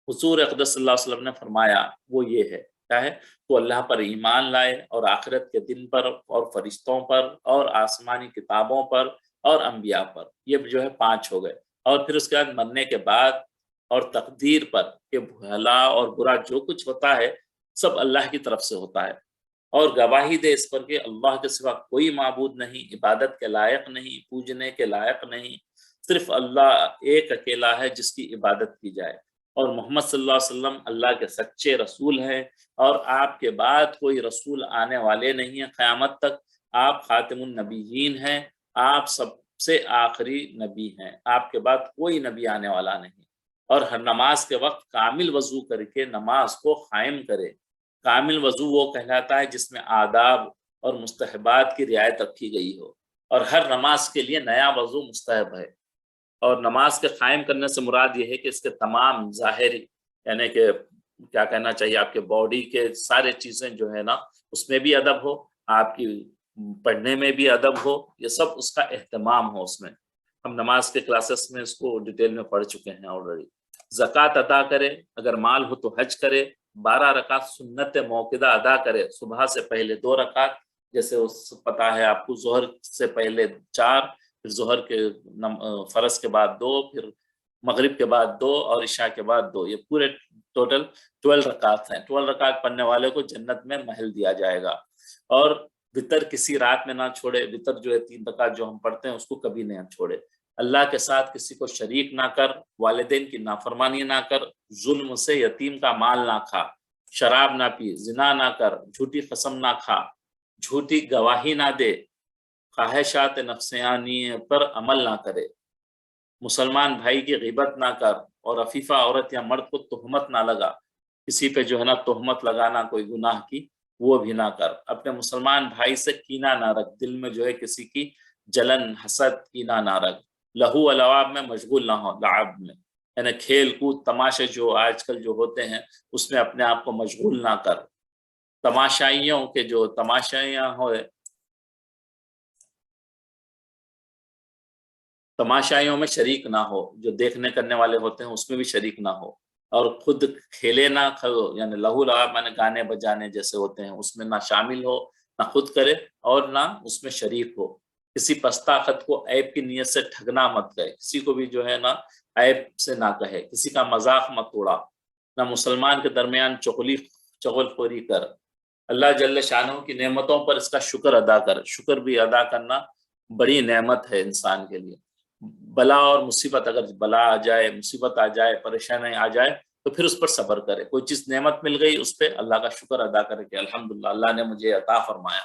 حضور اقدس صلی اللہ علیہ وسلم نے فرمایا وہ یہ ہے، کیا ہے؟ تو اللہ پر ایمان لائے اور آخرت کے دن پر اور فرشتوں پر اور آسمانی کتابوں پر اور انبیاء پر، یہ جو ہے 5 ہو گئے، اور پھر اس کے بعد مرنے کے بعد اور تقدیر پر کہ بھلا اور برا جو کچھ ہوتا ہے سب اللہ کی طرف سے ہوتا ہے، اور گواہی دے اس پر کہ اللہ کے سوا کوئی معبود نہیں، عبادت کے لائق نہیں، پوجنے کے لائق نہیں، صرف اللہ ایک اکیلا ہے جس کی عبادت کی جائے، اور محمد صلی اللہ علیہ وسلم اللہ کے سچے رسول ہیں، اور آپ کے بعد کوئی رسول آنے والے نہیں ہیں قیامت تک، آپ خاتم النبیین ہیں، آپ سب سے آخری نبی ہیں، آپ کے بعد کوئی نبی آنے والا نہیں، اور ہر نماز کے وقت کامل وضو کر کے نماز کو قائم کرے۔ کامل وضو وہ کہلاتا ہے جس میں آداب اور مستحبات کی رعایت رکھی گئی ہو، اور ہر نماز کے لیے نیا وضو مستحب ہے، اور نماز کے قائم کرنے سے مراد یہ ہے کہ اس کے تمام ظاہری یعنی کہ کیا کہنا چاہیے آپ کے باڈی کے سارے چیزیں جو ہے نا اس میں بھی ادب ہو، آپ کی پڑھنے میں بھی ادب ہو، یہ سب اس کا اہتمام ہو۔ اس میں ہم نماز کے کلاسز میں اس کو ڈیٹیل میں پڑھ چکے ہیں آلریڈی۔ زکوٰۃ ادا کرے، اگر مال ہو تو حج کرے، 12 رکعت سنت موقدہ ادا کرے، صبح سے پہلے 2 رکعت، جیسے پتہ ہے آپ کو ظہر سے پہلے 4، پھر ظہر کے فرض کے بعد 2، پھر مغرب کے بعد 2 اور عشاء کے بعد 2، یہ پورے ٹوٹل 12 رکعت ہیں۔ 12 رکعت پڑھنے والے کو جنت میں محل دیا جائے گا، اور وطر کسی رات میں نہ چھوڑے، وطر جو ہے 3 رکعت جو ہم پڑھتے ہیں اس کو کبھی نہ چھوڑے، اللہ کے ساتھ کسی کو شریک نہ کر، والدین کی نافرمانی نہ کر، ظلم سے یتیم کا مال نہ کھا، شراب نہ پی، زنا نہ کر، جھوٹی قسم نہ کھا، جھوٹی گواہی نہ دے، خواہشات نفسانی پر عمل نہ کرے، مسلمان بھائی کی غیبت نہ کر، اور عفیفہ عورت یا مرد کو تہمت نہ لگا، کسی پہ جو ہے نا تہمت لگانا کوئی گناہ کی وہ بھی نہ کر، اپنے مسلمان بھائی سے کینہ نہ رکھ، دل میں جو ہے کسی کی جلن حسد کینہ نہ رکھ، لہو و لعاب میں مشغول نہ ہو، لعب میں یعنی کھیل کود تماشے جو آج کل جو ہوتے ہیں اس میں اپنے آپ کو مشغول نہ کر، تماشائیوں کے جو تماشائیاں ہوئے تماشائیوں میں شریک نہ ہو، جو دیکھنے کرنے والے ہوتے ہیں اس میں بھی شریک نہ ہو، اور خود کھیلے نہ یعنی لہو لعب میں گانے بجانے جیسے ہوتے ہیں اس میں نہ شامل ہو، نہ خود کرے اور نہ اس میں شریک ہو، کسی پستاخط کو عیب کی نیت سے ٹھگنا مت کہے، کسی کو بھی جو ہے نا عیب سے نہ کہے، کسی کا مذاق مت اڑا، نہ مسلمان کے درمیان چغل خوری کر، اللہ جل شانہ کی نعمتوں پر اس کا شکر ادا کر، شکر بھی ادا کرنا بڑی نعمت ہے انسان کے لیے، بلا اور مصیبت اگر بلا آ جائے، مصیبت آ جائے، پریشانی آ جائے تو پھر اس پر صبر کرے، کوئی چیز نعمت مل گئی اس پہ اللہ کا شکر ادا کرے کہ الحمدللہ اللہ نے مجھے عطا فرمایا،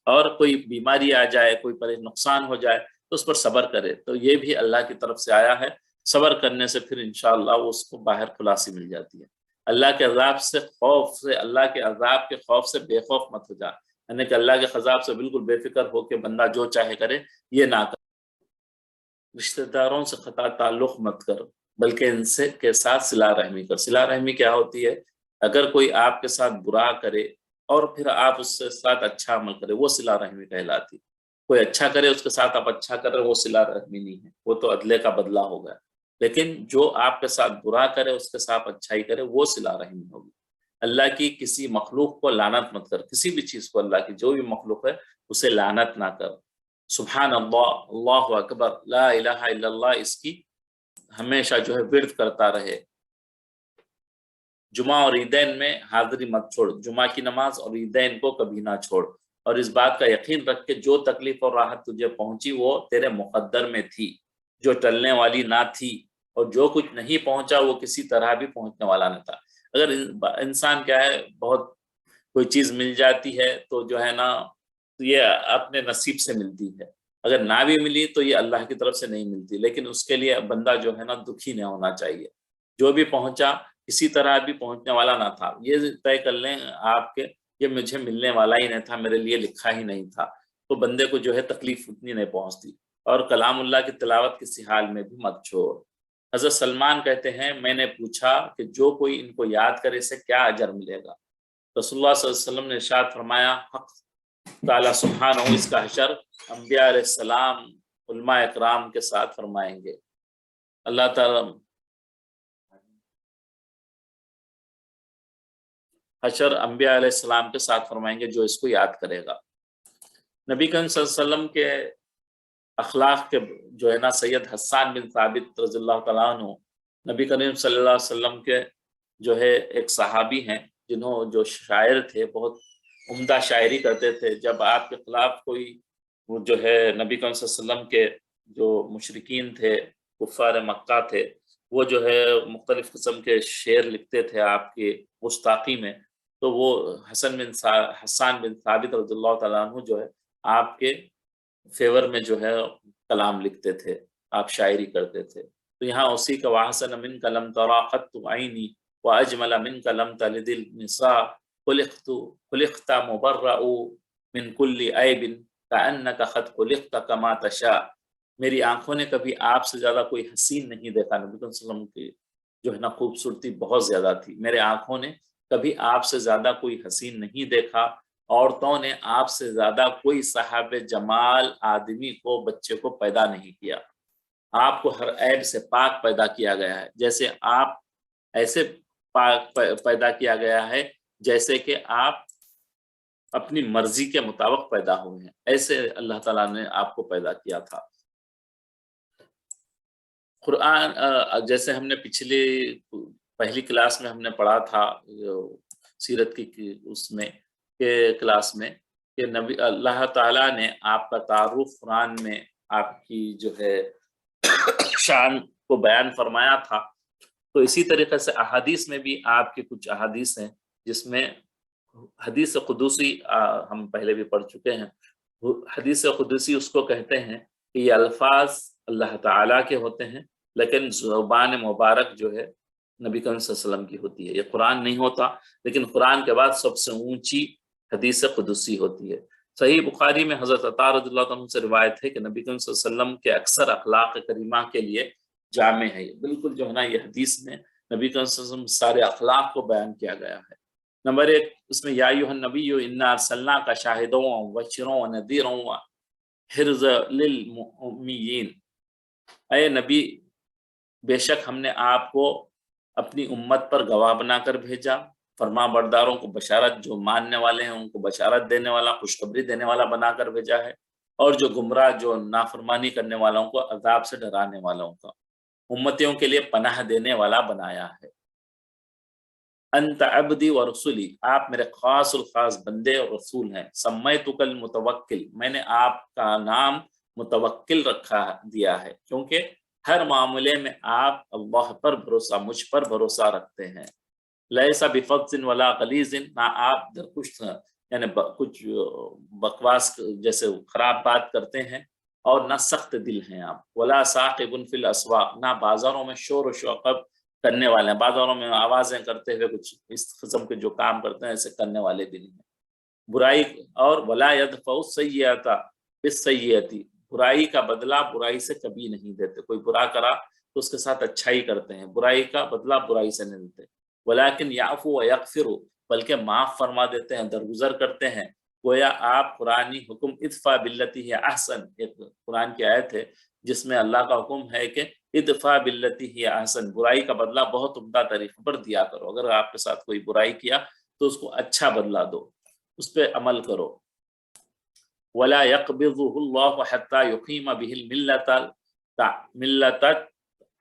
اور کوئی بیماری آ جائے، کوئی نقصان ہو جائے تو اس پر صبر کرے، تو یہ بھی اللہ کی طرف سے آیا ہے، صبر کرنے سے پھر انشاءاللہ وہ اس کو باہر خلاصی مل جاتی ہے۔ اللہ کے عذاب سے خوف سے، اللہ کے عذاب کے خوف سے بے خوف مت ہو جا، یعنی کہ اللہ کے عذاب سے بالکل بے فکر ہو کے بندہ جو چاہے کرے، یہ نہ کر، رشتہ داروں سے قطع تعلق مت کر بلکہ ان سے کے ساتھ صلہ رحمی کر۔ صلہ رحمی کیا ہوتی ہے؟ اگر کوئی آپ کے ساتھ برا کرے اور پھر آپ اس سے ساتھ اچھا عمل کرے، وہ صلہ رحمی کہلاتی، کوئی اچھا کرے اس کے ساتھ آپ اچھا کرے، وہ صلہ رحمی نہیں ہے، وہ تو عدلے کا بدلہ ہوگا، لیکن جو آپ کے ساتھ برا کرے اس کے ساتھ اچھائی کرے وہ صلہ رحمی ہوگی۔ اللہ کی کسی مخلوق کو لعنت مت کر، کسی بھی چیز کو، اللہ کی جو بھی مخلوق ہے اسے لعنت نہ کر، سبحان اللہ، اللہ اکبر، لا الہ الا اللہ، اس کی ہمیشہ جو ہے ورد کرتا رہے۔ جمعہ اور عیدین میں حاضری مت چھوڑ، جمعہ کی نماز اور عیدین کو کبھی نہ چھوڑ، اور اس بات کا یقین رکھ کہ جو تکلیف اور راحت تجھے پہنچی وہ تیرے مقدر میں تھی، جو ٹلنے والی نہ تھی، اور جو کچھ نہیں پہنچا وہ کسی طرح بھی پہنچنے والا نہ تھا۔ اگر انسان کیا ہے بہت کوئی چیز مل جاتی ہے تو جو ہے نا یہ اپنے نصیب سے ملتی ہے، اگر نہ بھی ملی تو یہ اللہ کی طرف سے نہیں ملتی، لیکن اس کے لیے بندہ جو ہے نا دکھی نہ ہونا چاہیے، جو بھی پہنچا کسی طرح بھی پہنچنے والا نہ تھا، یہ طے کر لیں آپ کے یہ مجھے ملنے والا ہی نہیں تھا، میرے لیے لکھا ہی نہیں تھا، تو بندے کو جو ہے تکلیف اتنی نہیں پہنچتی۔ اور کلام اللہ کی تلاوت کسی حال میں بھی مت چھوڑ۔ حضرت سلمان کہتے ہیں میں نے پوچھا کہ جو کوئی ان کو یاد کرے اسے کیا اجر ملے گا؟ رسول اللہ صلی اللہ علیہ وسلم نے ارشاد فرمایا حق تعالیٰ سبحانہ اس کا حشر انبیاء علیہ السلام علماء اکرام کے ساتھ فرمائیں گے۔ اللہ تعالیٰ حشر انبیاء علیہ السلام کے ساتھ فرمائیں گے جو اس کو یاد کرے گا۔ نبی کریم صلی اللہ علیہ وسلم کے اخلاق کے جو ہے نا سید حسان بن ثابت رضی اللہ تعالیٰ عنہ نبی کریم صلی اللہ علیہ وسلم کے جو ہے ایک صحابی ہیں جنہوں جو شاعر تھے، بہت عمدہ شاعری کرتے تھے۔ جب آپ کے خلاف کوئی وہ جو ہے نبی کریم صلی اللہ علیہ وسلم کے جو مشرکین تھے، کفار مکہ تھے، وہ جو ہے مختلف قسم کے شعر لکھتے تھے آپ کی گستاخی میں، تو وہ حسان بن ثابت رضی اللہ تعالیٰ عنہ جو ہے آپ کے فیور میں جو ہے کلام لکھتے تھے، آپ شاعری کرتے تھے۔ تو یہاں اسی کا وَحَسَنَ مِنْكَ لَمْ تَرَا قَطُّ عَيْنِي وَأَجْمَلَ مِنْكَ لَمْ تَلِدِ النِّسَاءُ خُلِقْتَ مُبَرَّأُ مِنْ كُلِّ عَيْبٍ كَأَنَّكَ قَدْ خُلِقْتَ كَمَا تَشَاءُ۔ میری آنکھوں نے کبھی آپ سے زیادہ کوئی حسین نہیں دیکھا۔ نبی صلی اللہ علیہ وسلم کی جو ہے نا خوبصورتی بہت زیادہ تھی۔ میرے آنکھوں نے کبھی آپ سے زیادہ کوئی حسین نہیں دیکھا، عورتوں نے آپ سے زیادہ کوئی صاحب جمال آدمی کو بچے کو پیدا نہیں کیا۔ آپ کو ہر عیب سے پاک پیدا کیا گیا ہے، جیسے آپ ایسے پاک پیدا کیا گیا ہے جیسے کہ آپ اپنی مرضی کے مطابق پیدا ہوئے ہیں، ایسے اللہ تعالیٰ نے آپ کو پیدا کیا تھا۔ قرآن جیسے ہم نے پہلی کلاس میں ہم نے پڑھا تھا سیرت کی اس میں کہ کلاس میں کہ نبی اللہ تعالیٰ نے آپ کا تعارف قرآن میں آپ کی جو ہے شان کو بیان فرمایا تھا، تو اسی طریقے سے احادیث میں بھی آپ کی کچھ احادیث ہیں جس میں حدیث قدسی ہم پہلے بھی پڑھ چکے ہیں۔ حدیث قدسی اس کو کہتے ہیں کہ یہ الفاظ اللہ تعالیٰ کے ہوتے ہیں، لیکن زبان مبارک جو ہے نبی کریم صلی اللہ علیہ وسلم کی ہوتی ہے۔ یہ قرآن نہیں ہوتا، لیکن قرآن کے بعد سب سے اونچی حدیث قدسی ہوتی ہے۔ صحیح بخاری میں حضرت عطا رضی اللہ عنہ سے روایت ہے کہ نبی کریم صلی اللہ علیہ وسلم کے اکثر اخلاق کریمہ کے لیے جامع ہے۔ یہ بالکل جو ہے نا یہ حدیث میں نبی کریم صلی اللہ علیہ وسلم سارے اخلاق کو بیان کیا گیا ہے۔ نمبر 1 اس میں یا ایھا النبی انا ارسلناک شاہدا ومبشرا ونذیرا وحرزا للامین۔ اے نبی بے شک ہم نے آپ کو اپنی امت پر گواہ بنا کر بھیجا، فرما برداروں کو بشارت، جو ماننے والے ہیں ان کو بشارت دینے والا، خوشخبری دینے والا بنا کر بھیجا ہے، اور جو گمراہ جو نافرمانی کرنے والوں کو عذاب سے ڈرانے والوں کا امتیوں کے لیے پناہ دینے والا بنایا ہے۔ انت عبدی و رسولی، آپ میرے خاص الخاص بندے اور رسول ہیں۔ سمیتک المتوکل، میں نے آپ کا نام متوکل رکھا دیا ہے کیونکہ ہر معاملے میں آپ اللہ پر بھروسہ، مجھ پر بھروسہ رکھتے ہیں۔ لیسا بفظ ولا غلیظ، نہ آپ درکش یعنی کچھ بکواس جیسے خراب بات کرتے ہیں، اور نہ سخت دل ہیں آپ۔ ولا ثاقب فی الاسواق، نہ بازاروں میں شور و شوقب کرنے والے ہیں، بازاروں میں آوازیں کرتے ہوئے کچھ اس قسم کے جو کام کرتے ہیں ایسے کرنے والے بھی نہیں ہیں۔ برائی اور ولا يدفع السیئۃ بالسیئۃ، برائی کا بدلہ برائی سے کبھی نہیں دیتے۔ کوئی برا کرا تو اس کے ساتھ اچھائی کرتے ہیں، برائی کا بدلہ برائی سے نہیں دیتے۔ ولیکن یعفو ویغفر، بلکہ معاف فرما دیتے ہیں، درگزر کرتے ہیں۔ گویا آپ قرآنی حکم ادفع باللتی ہی احسن، ایک قرآن کی آیت ہے جس میں اللہ کا حکم ہے کہ ادفع باللتی ہی احسن، برائی کا بدلہ بہت عمدہ طریقے پر دیا کرو۔ اگر آپ کے ساتھ کوئی برائی کیا تو اس کو اچھا بدلہ دو، اس پہ عمل کرو۔ ولا يقبضه الله حتى يقيم به الملت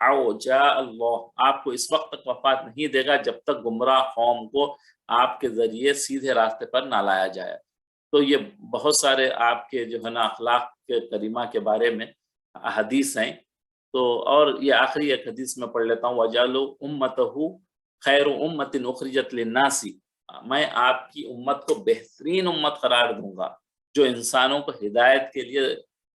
او جاء اللہ، آپ کو اس وقت تک وفات نہیں دے گا جب تک گمراہ قوم کو آپ کے ذریعے سیدھے راستے پر نہ لایا جائے۔ تو یہ بہت سارے آپ کے جو ہے نا اخلاق کے کریمہ کے بارے میں حدیث ہیں۔ تو اور یہ آخری ایک حدیث میں پڑھ لیتا ہوں، وَجَعَلُوا أُمَّتَهُ خَيْرُ أُمَّةٍ أُخْرِجَتْ لِلنَّاسِ، میں آپ کی امت کو بہترین امت قرار دوں گا جو انسانوں کو ہدایت کے لیے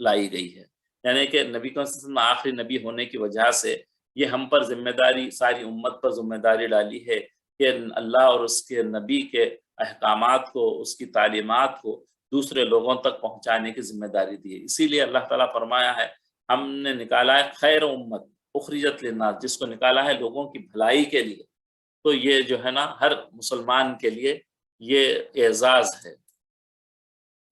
لائی گئی ہے، یعنی کہ نبی صلی اللہ علیہ وسلم آخری نبی ہونے کی وجہ سے یہ ہم پر ذمہ داری، ساری امت پر ذمہ داری ڈالی ہے کہ اللہ اور اس کے نبی کے احکامات کو، اس کی تعلیمات کو دوسرے لوگوں تک پہنچانے کی ذمہ داری دی ہے۔ اسی لیے اللہ تعالیٰ فرمایا ہے ہم نے نکالا ہے خیر امت اخرجت للناس، جس کو نکالا ہے لوگوں کی بھلائی کے لیے۔ تو یہ جو ہے نا ہر مسلمان کے لیے یہ اعزاز ہے۔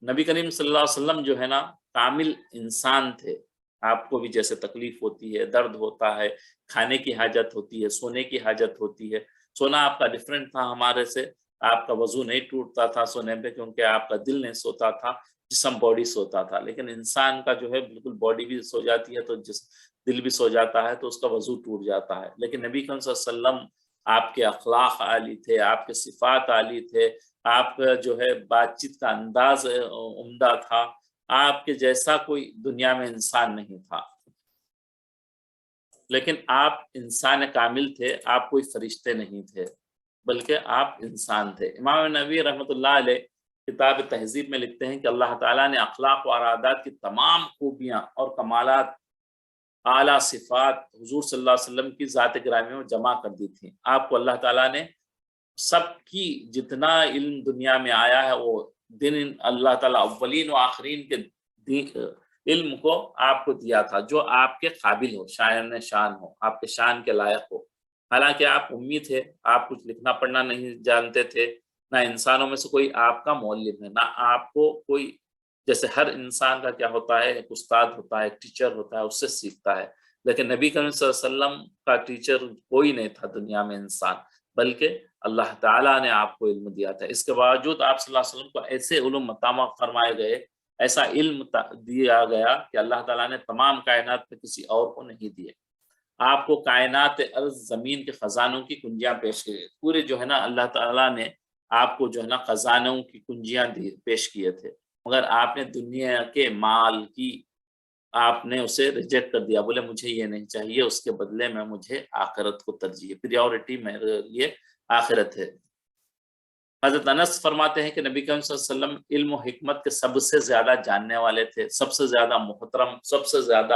نبی کریم صلی اللہ علیہ وسلم جو ہے نا کامل انسان تھے، آپ کو بھی جیسے تکلیف ہوتی ہے، درد ہوتا ہے، کھانے کی حاجت ہوتی ہے، سونے کی حاجت ہوتی ہے۔ سونا آپ کا ڈیفرنٹ تھا ہمارے سے، آپ کا وضو نہیں ٹوٹتا تھا سونے پہ کیونکہ آپ کا دل نہیں سوتا تھا، جسم باڈی سوتا تھا، لیکن انسان کا جو ہے بالکل باڈی بھی سو جاتی ہے تو دل بھی سو جاتا ہے تو اس کا وضو ٹوٹ جاتا ہے۔ لیکن نبی کریم صلی اللہ علیہ وسلم آپ کے اخلاق عالی تھے، آپ کے صفات عالی تھے، آپ کا جو ہے بات چیت کا انداز عمدہ تھا، آپ کے جیسا کوئی دنیا میں انسان نہیں تھا۔ لیکن آپ انسان کامل تھے، آپ کوئی فرشتے نہیں تھے بلکہ آپ انسان تھے۔ امام نووی رحمۃ اللہ علیہ کتاب تہذیب میں لکھتے ہیں کہ اللہ تعالیٰ نے اخلاق و عادات کی تمام خوبیاں اور کمالات، اعلیٰ صفات حضور صلی اللہ علیہ وسلم کی ذات گرامی میں جمع کر دی تھیں۔ آپ کو اللہ تعالیٰ نے سب کی جتنا علم دنیا میں آیا ہے وہ دن اللہ تعالیٰ اولین و آخرین کے علم کو آپ کو دیا تھا، جو آپ کے قابل ہو، شاعر شان ہو، آپ کے شان کے لائق ہو۔ حالانکہ آپ امی تھے، آپ کچھ لکھنا پڑھنا نہیں جانتے تھے، نہ انسانوں میں سے کوئی آپ کا معلم ہے، نہ آپ کو کوئی، جیسے ہر انسان کا کیا ہوتا ہے، ایک استاد ہوتا ہے، ایک ٹیچر ہوتا ہے، اس سے سیکھتا ہے، لیکن نبی کریم صلی اللہ علیہ وسلم کا ٹیچر کوئی نہیں تھا دنیا میں انسان، بلکہ اللہ تعالیٰ نے آپ کو علم دیا تھا۔ اس کے باوجود آپ صلی اللہ علیہ وسلم کو ایسے علوم عطا فرمائے گئے، ایسا علم دیا گیا کہ اللہ تعالیٰ نے تمام کائنات میں کسی اور کو نہیں دیے۔ آپ کو کائنات ارض زمین کے خزانوں کی کنجیاں پیش کی گئی، پورے جو ہے نا اللہ تعالیٰ نے آپ کو جو ہے نا خزانوں کی کنجیاں پیش کیے تھے، مگر آپ نے دنیا کے مال کی آپ نے اسے ریجیکٹ کر دیا، بولے مجھے یہ نہیں چاہیے، اس کے بدلے میں مجھے آخرت کو ترجیح، پریورٹی میرے لیے آخرت ہے۔ حضرت انس فرماتے ہیں کہ نبی کریم صلی اللہ علیہ وسلم علم و حکمت کے سب سے زیادہ جاننے والے تھے، سب سے زیادہ محترم، سب سے زیادہ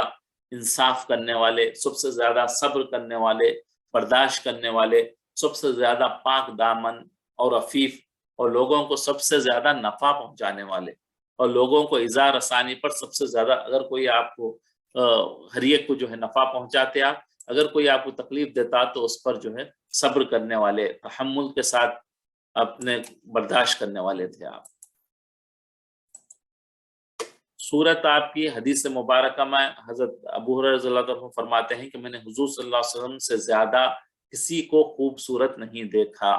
انصاف کرنے والے، سب سے زیادہ صبر کرنے والے، برداشت کرنے والے، سب سے زیادہ پاک دامن اور عفیف، اور لوگوں کو سب سے زیادہ نفع پہنچانے والے، اور لوگوں کو ایذا رسانی پر سب سے زیادہ، اگر کوئی آپ کو ہر ایک کو جو ہے نفع پہنچاتے آپ، اگر کوئی آپ کو تکلیف دیتا تو اس پر جو ہے صبر کرنے والے، تحمل کے ساتھ اپنے برداشت کرنے والے تھے آپ۔ صورت آپ کی حدیث مبارکہ میں حضرت ابو ہریرہ رضی اللہ عنہ فرماتے ہیں کہ میں نے حضور صلی اللہ علیہ وسلم سے زیادہ کسی کو خوبصورت نہیں دیکھا،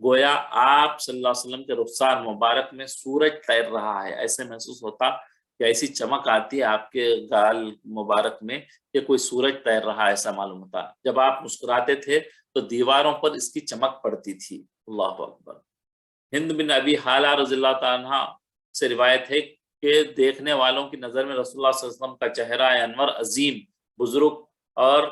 گویا آپ صلی اللہ علیہ وسلم کے رخسار مبارک میں سورج تیر رہا ہے، ایسے محسوس ہوتا کہ ایسی چمک آتی ہے آپ کے گال مبارک میں کہ کوئی سورج تیر رہا، ایسا معلوم ہوتا۔ جب آپ مسکراتے تھے تو دیواروں پر اس کی چمک پڑتی تھی۔ اللہ اکبر۔ ہند بن ابی حالہ رضی اللہ تعالیٰ عنہ سے روایت ہے کہ دیکھنے والوں کی نظر میں رسول اللہ صلی اللہ علیہ وسلم کا چہرہ انور عظیم، بزرگ اور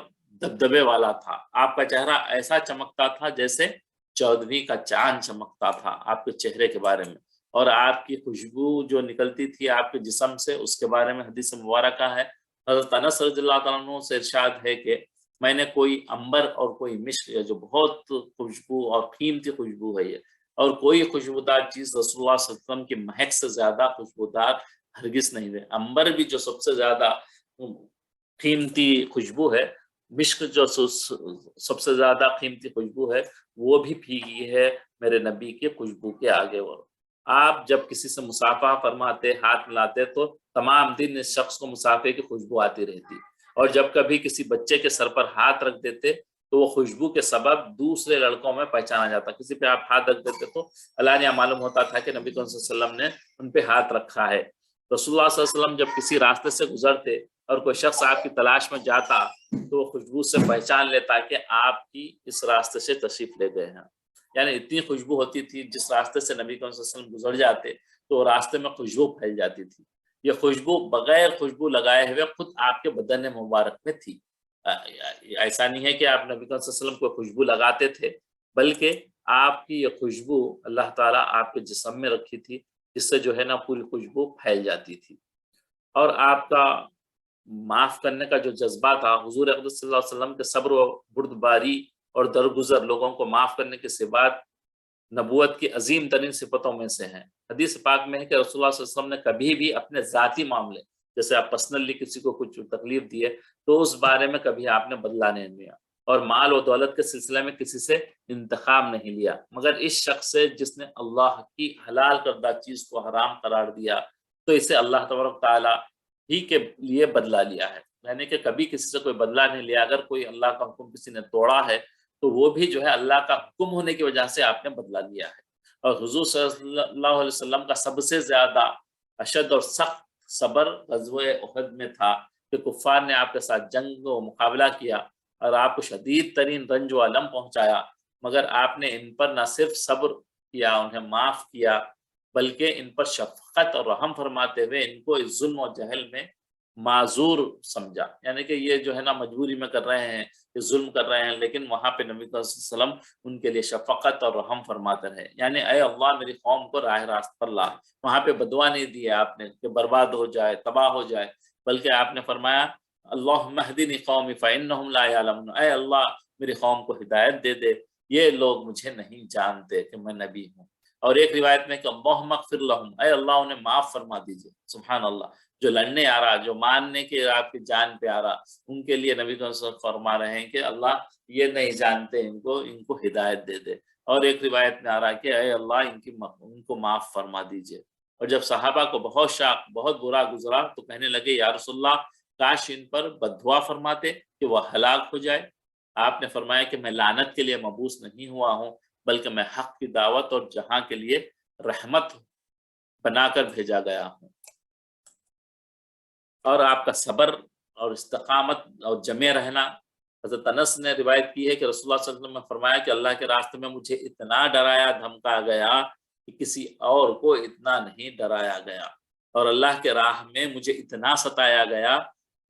دبدبے والا تھا۔ آپ کا چہرہ ایسا چمکتا تھا جیسے 14ویں کا چاند چمکتا تھا آپ کے چہرے کے بارے میں، اور آپ کی خوشبو جو نکلتی تھی آپ کے جسم سے، اس کے بارے میں حدیث مبارکہ ہے۔ حضرت انس رضی اللہ تعالیٰ عنہ سے ارشاد ہے کہ میں نے کوئی عنبر اور کوئی مشک، جو بہت خوشبو اور قیمتی خوشبو ہے یہ، اور کوئی خوشبودار چیز رسول اللہ صلی اللہ علیہ وسلم کی مہک سے زیادہ خوشبودار ہرگز نہیں ہے۔ عنبر بھی جو سب سے زیادہ قیمتی خوشبو ہے، مشک جو سب سے زیادہ قیمتی خوشبو ہے، وہ بھی پھیکی ہے میرے نبی کے خوشبو کے آگے۔ وہ آپ جب کسی سے مصافحہ فرماتے، ہاتھ ملاتے، تو تمام دن اس شخص کو مصافحے کی خوشبو آتی رہتی، اور جب کبھی کسی بچے کے سر پر ہاتھ رکھ دیتے تو وہ خوشبو کے سبب دوسرے لڑکوں میں پہچانا جاتا۔ کسی پہ آپ ہاتھ رکھ دیتے تو علانیہ معلوم ہوتا تھا کہ نبی صلی اللہ علیہ وسلم نے ان پہ ہاتھ رکھا ہے۔ رسول اللہ صلی اللہ علیہ وسلم جب کسی راستے سے گزرتے اور کوئی شخص آپ کی تلاش میں جاتا تو وہ خوشبو سے پہچان لیتا کہ آپ کی اس راستے سے تشریف لے گئے ہیں، یعنی اتنی خوشبو ہوتی تھی، جس راستے سے نبی صلی اللہ علیہ وسلم گزر جاتے تو راستے میں خوشبو پھیل جاتی تھی۔ یہ خوشبو بغیر خوشبو لگائے ہوئے خود آپ کے بدن مبارک میں تھی۔ ایسا نہیں ہے کہ آپ نبی صلی اللہ علیہ وسلم کو خوشبو لگاتے تھے، بلکہ آپ کی یہ خوشبو اللہ تعالیٰ آپ کے جسم میں رکھی تھی، جس سے جو ہے نا پوری خوشبو پھیل جاتی تھی۔ اور آپ کا معاف کرنے کا جو جذبہ تھا، حضور اقدس صلی اللہ علیہ وسلم کے صبر و بردباری اور درگزر لوگوں کو معاف کرنے کی صفات نبوت کی عظیم ترین صفتوں میں سے ہیں۔ حدیث پاک میں ہے کہ رسول اللہ صلی اللہ علیہ وسلم نے کبھی بھی اپنے ذاتی معاملے، جیسے آپ پرسنلی کسی کو کچھ تکلیف دی ہے تو اس بارے میں کبھی آپ نے بدلہ نہیں لیا، اور مال و دولت کے سلسلے میں کسی سے انتقام نہیں لیا، مگر اس شخص سے جس نے اللہ کی حلال کردہ چیز کو حرام قرار دیا تو اسے اللہ تبارک تعالیٰ ہی کے لیے بدلہ لیا ہے، یعنی کہ کبھی کسی سے کوئی بدلہ نہیں لیا۔ اگر کوئی اللہ کا حکم کسی نے توڑا ہے تو وہ بھی جو ہے اللہ کا حکم ہونے کی وجہ سے آپ نے بدلہ لیا ہے۔ اور حضور صلی اللہ علیہ وسلم کا سب سے زیادہ اشد اور سخت صبر غزوہ احد میں تھا کہ کفار نے آپ کے ساتھ جنگ و مقابلہ کیا اور آپ کو شدید ترین رنج و الم پہنچایا، مگر آپ نے ان پر نہ صرف صبر کیا، انہیں معاف کیا، بلکہ ان پر شفقت اور رحم فرماتے ہوئے ان کو اس ظلم و جہل میں معذور سمجھا، یعنی کہ یہ جو ہے نا مجبوری میں کر رہے ہیں، یہ ظلم کر رہے ہیں، لیکن وہاں پہ نبی صلی اللہ علیہ وسلم ان کے لیے شفقت اور رحم فرماتے رہے، یعنی اے اللہ میری قوم کو راہ راست پر لا۔ وہاں پہ بدعا نہیں دی ہے آپ نے کہ برباد ہو جائے، تباہ ہو جائے، بلکہ آپ نے فرمایا اللہم اہدنی قومی فانہم لا یعلمون، اے اللہ میری قوم کو ہدایت دے دے، یہ لوگ مجھے نہیں جانتے کہ میں نبی ہوں۔ اور ایک روایت میں کہ اللہم اغفر لہم، اے اللہ انہیں معاف فرما دیجئے۔ سبحان اللہ، جو لڑنے آ رہا، جو ماننے کے آپ کی جان پہ آ رہا، ان کے لیے نبی صلی اللہ علیہ وسلم فرما رہے ہیں کہ اللہ یہ نہیں جانتے، ان کو ہدایت دے دے۔ اور ایک روایت میں آ رہا ہے کہ اے اللہ ان کو معاف فرما دیجئے۔ اور جب صحابہ کو بہت شاق، بہت برا گزرا تو کہنے لگے یا رسول اللہ کاش ان پر بددعا فرماتے کہ وہ ہلاک ہو جائے۔ آپ نے فرمایا کہ میں لعنت کے لیے مبعوث نہیں ہوا ہوں، بلکہ میں حق کی دعوت اور جہاں کے لیے رحمت بنا کر بھیجا گیا ہوں۔ اور آپ کا صبر اور استقامت اور جمع رہنا، حضرت انس نے روایت کی ہے کہ رسول اللہ صلی اللہ علیہ وسلم نے فرمایا کہ اللہ کے راستے میں مجھے اتنا ڈرایا دھمکا گیا کہ کسی اور کو اتنا نہیں ڈرایا گیا، اور اللہ کے راہ میں مجھے اتنا ستایا گیا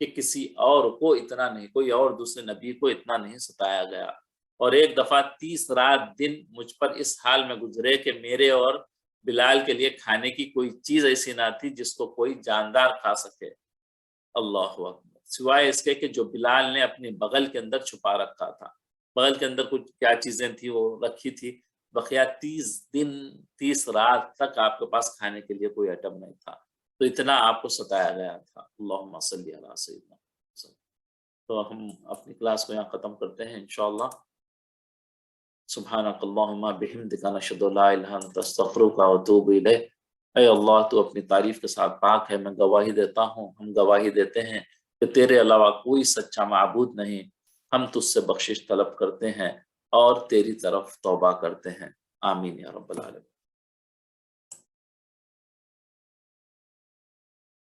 کہ کسی اور کو اتنا نہیں، کوئی اور دوسرے نبی کو اتنا نہیں ستایا گیا۔ اور ایک دفعہ 30 رات دن مجھ پر اس حال میں گزرے کہ میرے اور بلال کے لیے کھانے کی کوئی چیز ایسی نہ تھی جس کو کوئی جاندار کھا سکے۔ اللہ اکبر، سوائے اس کے کہ جو بلال نے اپنی بغل کے اندر چھپا رکھا تھا، بغل کے اندر کچھ کیا چیزیں تھی وہ رکھی تھی، بقیہ 30 دن 30 رات تک آپ کے پاس کھانے کے لیے کوئی آئٹم نہیں تھا، تو اتنا آپ کو ستایا گیا تھا۔ اللہم صلی علی سیدنا محمد۔ تو ہم اپنی کلاس کو یہاں ختم کرتے ہیں انشاءاللہ۔ سبحانک اللہم بحمدک نشہد لا الہ الا انت استغفرک و اتوب الیک۔ اے اللہ تو اپنی تعریف کے ساتھ پاک ہے، میں گواہی دیتا ہوں، ہم گواہی دیتے ہیں کہ تیرے علاوہ کوئی سچا معبود نہیں، ہم تجھ سے بخشش طلب کرتے ہیں اور تیری طرف توبہ کرتے ہیں۔ آمین یا رب العالمین۔